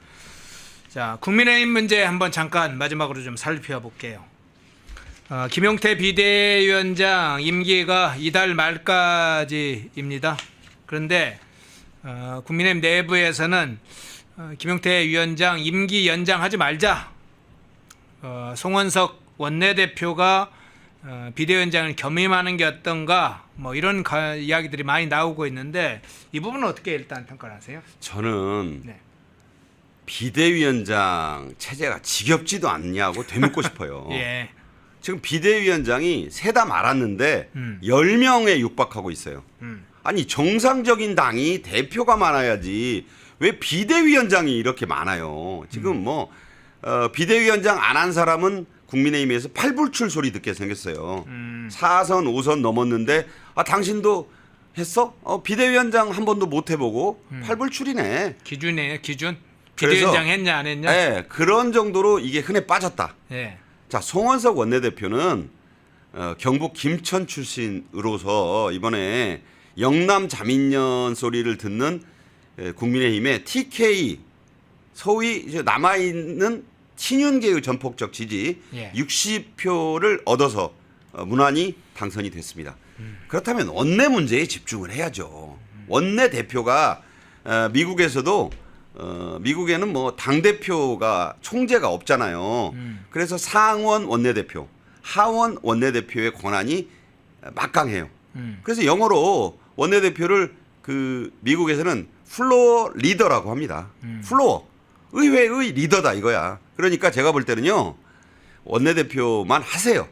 자, 국민의힘 문제 한번 잠깐 마지막으로 좀 살펴볼게요. 김용태 비대위원장 임기가 이달 말까지입니다. 그런데 국민의힘 내부에서는 김용태 위원장 임기 연장하지 말자. 송원석 원내대표가 비대위원장을 겸임하는 게 어떤가 뭐 이런 이야기들이 많이 나오고 있는데 이 부분은 어떻게 일단 평가를 하세요? 저는 네. 비대위원장 체제가 지겹지도 않냐고 되묻고 싶어요. 예. 지금 비대위원장이 세다 말았는데 10명에 육박하고 있어요. 아니 정상적인 당이 대표가 많아야지 왜 비대위원장이 이렇게 많아요. 지금 뭐 비대위원장 안 한 사람은 국민의힘에서 팔불출 소리 듣게 생겼어요. 4선 5선 넘었는데 당신도 했어? 비대위원장 한 번도 못 해보고 팔불출이네. 기준이에요, 기준. 비대위원장 했냐 안 했냐? 네, 그런 정도로 이게 흔해 빠졌다. 예. 자, 송원석 원내대표는 경북 김천 출신으로서 이번에 영남 자민련 소리를 듣는 국민의힘의 TK 소위 이제 남아있는 친윤계의 전폭적 지지 예. 60표를 얻어서 무난히 당선이 됐습니다. 그렇다면 원내 문제에 집중을 해야죠. 원내 대표가 미국에서도 미국에는 뭐 당대표가 총재가 없잖아요. 그래서 상원 원내대표, 하원 원내대표의 권한이 막강해요. 그래서 영어로 원내대표를 그 미국에서는 플로어 리더라고 합니다. 플로어, 의회의 리더다 이거야. 그러니까 제가 볼 때는요. 원내대표만 하세요.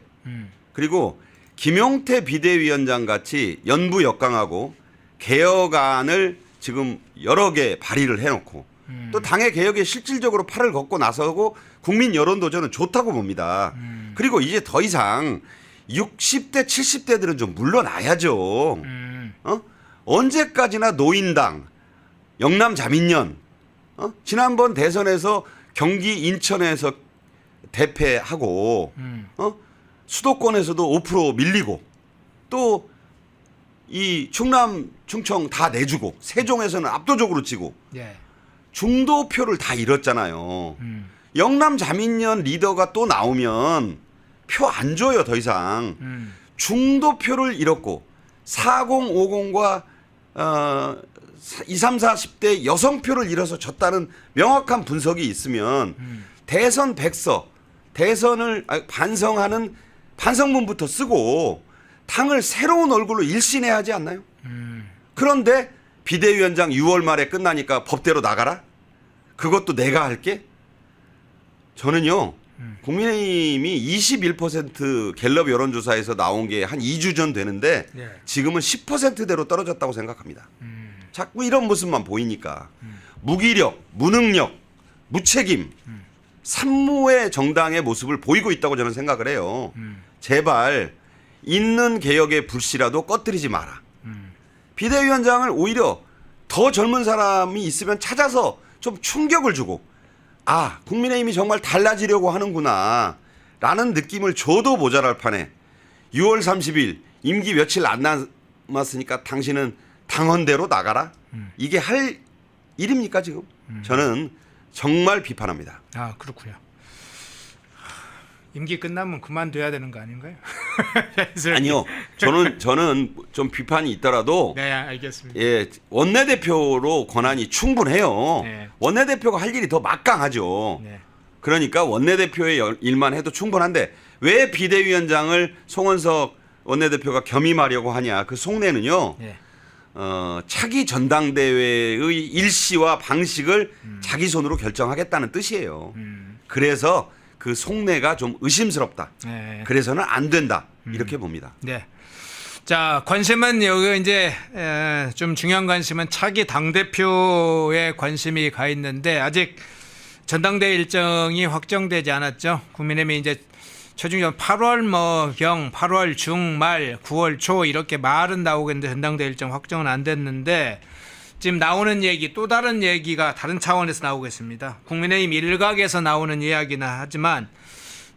그리고 김용태 비대위원장 같이 연부 역강하고 개혁안을 지금 여러 개 발의를 해놓고 또 당의 개혁에 실질적으로 팔을 걷고 나서고 국민 여론도 저는 좋다고 봅니다. 그리고 이제 더 이상 60대 70대들은 좀 물러나야죠. 언제까지나 노인당, 영남 자민련, 지난번 대선에서 경기 인천에서 대패하고 수도권에서도 5% 밀리고 또 이 충남, 충청 다 내주고 세종에서는 압도적으로 지고 예. 중도표를 다 잃었잖아요. 영남 자민련 리더가 또 나오면 표 안 줘요 더 이상. 중도표를 잃었고 4050과 20, 30, 40대 여성표를 잃어서 졌다는 명확한 분석이 있으면 대선 백서, 대선을 반성하는 반성문부터 쓰고 당을 새로운 얼굴로 일신해야 하지 않나요? 그런데 비대위원장 6월 말에 끝나니까 법대로 나가라? 그것도 내가 할게? 저는요. 국민의힘이 21% 갤럽 여론조사에서 나온 게 한 2주 전 되는데 네. 지금은 10%대로 떨어졌다고 생각합니다. 자꾸 이런 모습만 보이니까 무기력, 무능력, 무책임, 산무의 정당의 모습을 보이고 있다고 저는 생각을 해요. 제발 있는 개혁의 불씨라도 꺼뜨리지 마라. 비대위원장을 오히려 더 젊은 사람이 있으면 찾아서 좀 충격을 주고 아 국민의힘이 정말 달라지려고 하는구나 라는 느낌을 줘도 모자랄 판에 6월 30일 임기 며칠 안 남았으니까 당신은 당헌대로 나가라. 이게 할 일입니까 지금? 저는 정말 비판합니다. 아 그렇군요. 임기 끝나면 그만둬야 되는 거 아닌가요? 아니요. 저는 좀 비판이 있더라도 네 알겠습니다. 예, 원내대표로 권한이 충분해요. 네. 원내대표가 할 일이 더 막강하죠. 네. 그러니까 원내대표의 일만 해도 충분한데 왜 비대위원장을 송원석 원내대표가 겸임하려고 하냐. 그 속내는요. 네. 차기 전당대회의 일시와 방식을 자기 손으로 결정하겠다는 뜻이에요. 그래서 그 속내가 좀 의심스럽다. 네. 그래서는 안 된다. 이렇게 봅니다. 네. 자, 관심은 여기 이제 좀 중요한 관심은 차기 당대표에 관심이 가 있는데 아직 전당대회 일정이 확정되지 않았죠. 국민의힘이 이제 최종적으로 8월 뭐경 8월 중말 9월 초 이렇게 말은 나오겠는데 전당대회 일정 확정은 안 됐는데 지금 나오는 얘기 또 다른 얘기가 다른 차원에서 나오겠습니다. 국민의힘 일각에서 나오는 이야기나 하지만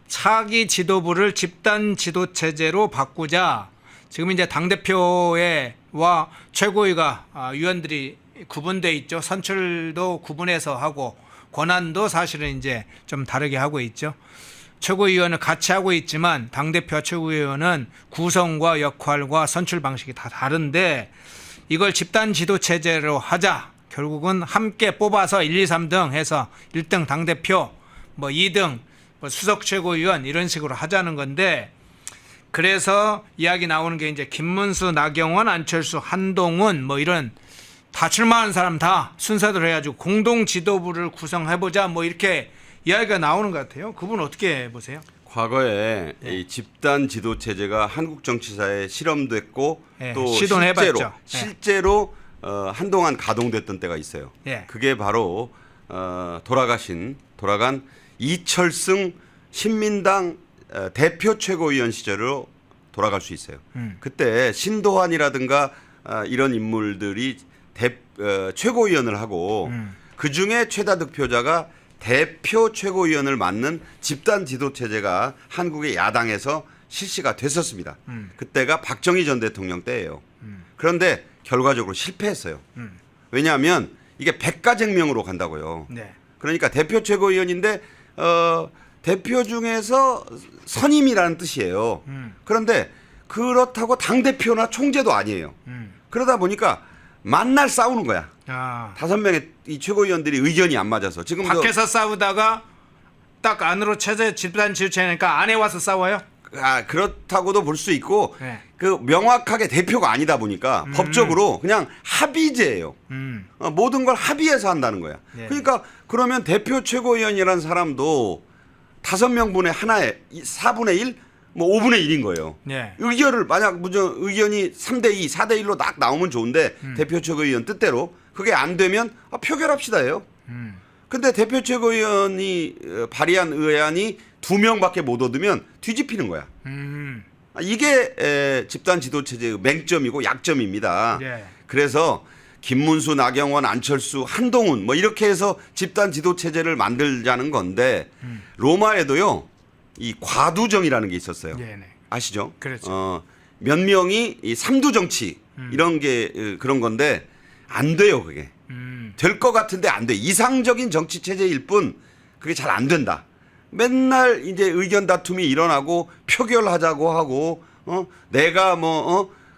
차기 지도부를 집단 지도 체제로 바꾸자. 지금 이제 당대표와 최고위가 위원들이 구분돼 있죠. 선출도 구분해서 하고 권한도 사실은 이제 좀 다르게 하고 있죠. 최고위원을 같이 하고 있지만 당대표와 최고위원은 구성과 역할과 선출 방식이 다 다른데 이걸 집단 지도 체제로 하자. 결국은 함께 뽑아서 1, 2, 3등 해서 1등 당대표, 뭐 2등 뭐 수석 최고위원 이런 식으로 하자는 건데 그래서 이야기 나오는 게 이제 김문수, 나경원, 안철수, 한동훈 뭐 이런 다 출마하는 사람 다 순서대로 해가지고 공동 지도부를 구성해보자 뭐 이렇게 이야기가 나오는 것 같아요. 그분 어떻게 보세요? 과거에 이 집단 지도 체제가 한국 정치사에 실험됐고 네, 또 시도는 해봤죠. 실제로 한동안 가동됐던 때가 있어요. 네. 그게 바로 돌아간 이철승 신민당 대표 최고위원 시절로 돌아갈 수 있어요. 그때 신도환이라든가 이런 인물들이 최고위원을 하고 그중에 최다 득표자가 대표 최고위원을 맡는 집단 지도 체제가 한국의 야당에서 실시가 됐었습니다. 그때가 박정희 전 대통령 때예요. 그런데 결과적으로 실패했어요. 왜냐하면 이게 백가쟁명으로 간다고요. 네. 그러니까 대표 최고위원인데 대표 중에서 선임이라는 뜻이에요. 그런데 그렇다고 당대표나 총재도 아니에요. 그러다 보니까 만날 싸우는 거야. 아, 5명의 이 최고위원들이 의견이 안 맞아서 지금 밖에서 싸우다가 딱 안으로 체제 집단 지도체니까 안에 와서 싸워요? 그렇다고도 볼 수 있고 네. 그 명확하게 대표가 아니다 보니까 법적으로 그냥 합의제예요. 모든 걸 합의해서 한다는 거야. 네. 그러니까 그러면 대표 최고위원이라는 사람도 5명분의 하나에 4분의 1, 뭐 5분의 1인 거예요. 네. 의견을 만약 무슨 의견이 3대 2, 4대 1로 딱 나오면 좋은데 대표 최고위원 뜻대로 그게 안 되면 표결합시다예요. 근데 대표 최고위원이 발의한 의안이 2명밖에 못 얻으면 뒤집히는 거야. 이게 집단 지도 체제의 맹점이고 약점입니다. 네. 그래서 김문수, 나경원, 안철수, 한동훈 뭐 이렇게 해서 집단 지도 체제를 만들자는 건데 로마에도요. 이 과두정이라는 게 있었어요. 네네. 아시죠? 그렇죠. 몇 명이 이 삼두 정치 이런 게 그런 건데 안 돼요, 그게. 될 것 같은데 안 돼. 이상적인 정치 체제일 뿐 그게 잘 안 된다. 맨날 이제 의견 다툼이 일어나고 표결하자고 하고 내가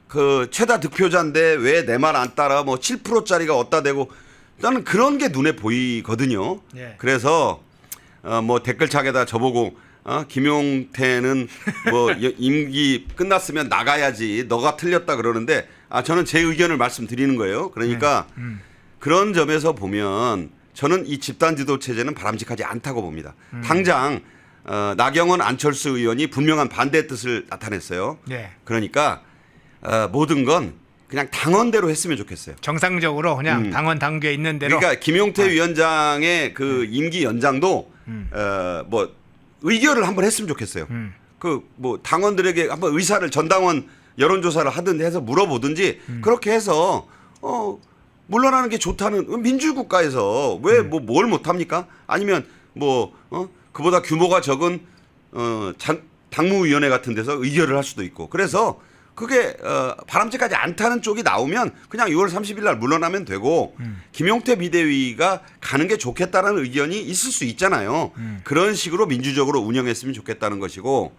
그 최다 득표자인데 왜 내 말 안 따라 뭐 7%짜리가 어디다 대고 나는 그런 게 눈에 보이거든요. 네. 그래서 뭐 댓글창에다 저보고 김용태는 뭐 임기 끝났으면 나가야지 너가 틀렸다 그러는데 저는 제 의견을 말씀드리는 거예요. 그러니까 그런 점에서 보면 저는 이 집단 지도 체제는 바람직하지 않다고 봅니다. 당장 나경원 안철수 의원이 분명한 반대의 뜻을 나타냈어요. 네. 그러니까 모든 건 그냥 당원대로 했으면 좋겠어요. 정상적으로 그냥 당원 당규에 있는 대로. 그러니까 김용태 위원장의 그 임기 연장도 뭐 의결을 한번 했으면 좋겠어요. 그 뭐 당원들에게 한번 의사를 전당원 여론조사를 하든 해서 물어보든지 그렇게 해서 물러나는 게 좋다는 민주국가에서 왜 뭘 못합니까? 아니면 그보다 규모가 적은 당무위원회 같은 데서 의결을 할 수도 있고 그래서 그게 바람직하지 않다는 쪽이 나오면 그냥 6월 30일 날 물러나면 되고 김용태 비대위가 가는 게 좋겠다라는 의견이 있을 수 있잖아요. 그런 식으로 민주적으로 운영했으면 좋겠다는 것이고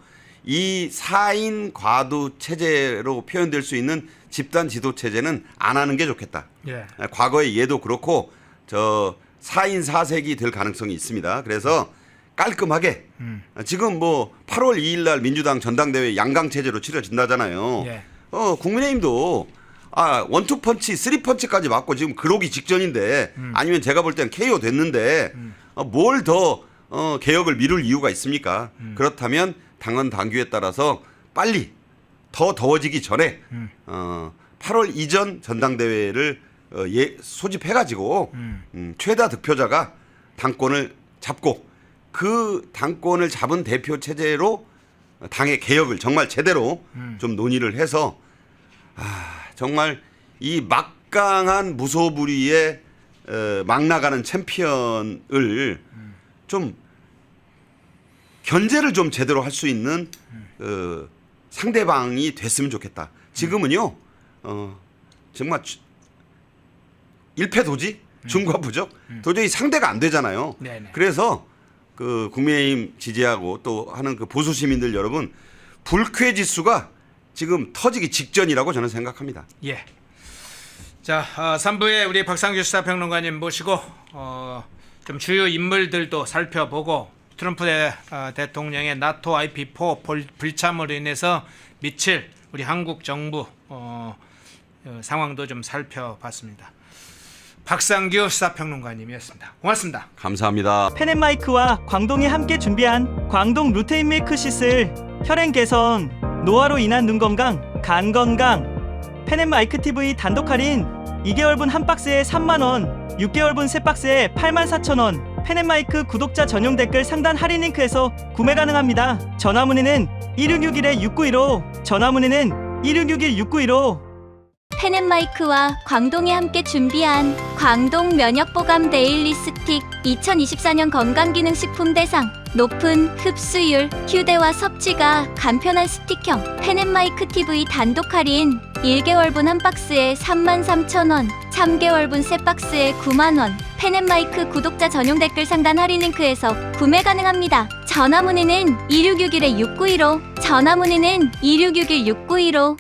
이 4인 과도 체제로 표현될 수 있는 집단 지도 체제는 안 하는 게 좋겠다. 예. 과거의 예도 그렇고 저 4인 4색이 될 가능성이 있습니다. 그래서 깔끔하게 지금 8월 2일 날 민주당 전당대회 양강 체제로 치러진다잖아요. 예. 국민의힘도 원투펀치, 쓰리펀치까지 맞고 지금 그러기 직전인데 아니면 제가 볼 땐 KO 됐는데 뭘 더 개혁을 미룰 이유가 있습니까? 그렇다면 당헌 당규에 따라서 빨리 더 더워지기 전에 8월 이전 전당대회를 소집해가지고 최다 득표자가 당권을 잡고 그 당권을 잡은 대표 체제로 당의 개혁을 정말 제대로 좀 논의를 해서 정말 이 막강한 무소불위의 막 나가는 챔피언을 좀 견제를 좀 제대로 할 수 있는 상대방이 됐으면 좋겠다. 지금은요 정말 일패도지 중과부적 도저히 상대가 안 되잖아요. 네네. 그래서 그 국민의힘 지지하고 또 하는 그 보수 시민들 여러분 불쾌 지수가 지금 터지기 직전이라고 저는 생각합니다. 예. 자, 3부에 우리 박상규 시사평론가님 모시고 좀 주요 인물들도 살펴보고 트럼프 대통령의 나토 IP4 불참으로 인해서 미칠 우리 한국 정부 상황도 좀 살펴봤습니다. 박상규 시사평론가님이었습니다. 고맙습니다. 감사합니다. 펜앤마이크와 광동이 함께 준비한 광동 루테인 밀크 시슬 혈행 개선, 노화로 인한 눈 건강, 간 건강. 펜앤마이크 TV 단독 할인 2개월분 한 박스에 3만원, 6개월분 세 박스에 84,000원. 펜앤마이크 구독자 전용 댓글 상단 할인 링크에서 구매 가능합니다. 전화 문의는 1661-6915, 전화 문의는 1661-6915. 펜앤마이크와 광동이 함께 준비한 광동 면역보감 데일리 스틱 2024년 건강기능식품 대상 높은 흡수율, 휴대와 섭취가 간편한 스틱형 펜앤마이크 TV 단독 할인 1개월분 한 박스에 33,000원, 3개월분 세 박스에 9만원. 펜앤마이크 구독자 전용 댓글 상단 할인 링크에서 구매 가능합니다. 전화 문의는 2661-6915, 전화 문의는 2661-6915.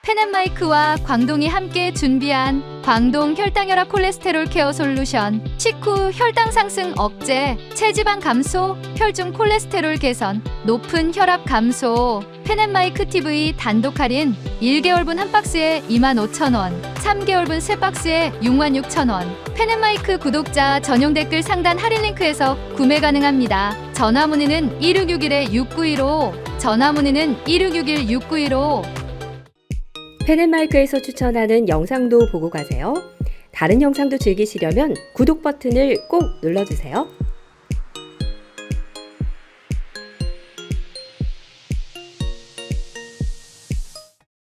펜앤마이크와 광동이 함께 준비한 광동 혈당혈압 콜레스테롤 케어 솔루션 식후 혈당 상승 억제, 체지방 감소, 혈중 콜레스테롤 개선, 높은 혈압 감소. 펜앤마이크 TV 단독 할인 1개월분 한 박스에 25,000원, 3개월분 세 박스에 66,000원. 펜앤마이크 구독자 전용 댓글 상단 할인 링크에서 구매 가능합니다. 전화 문의는 1661-6915, 전화 문의는 1661-6915. 펜앤마이크에서 추천하는 영상도 보고 가세요. 다른 영상도 즐기시려면 구독 버튼을 꼭 눌러주세요.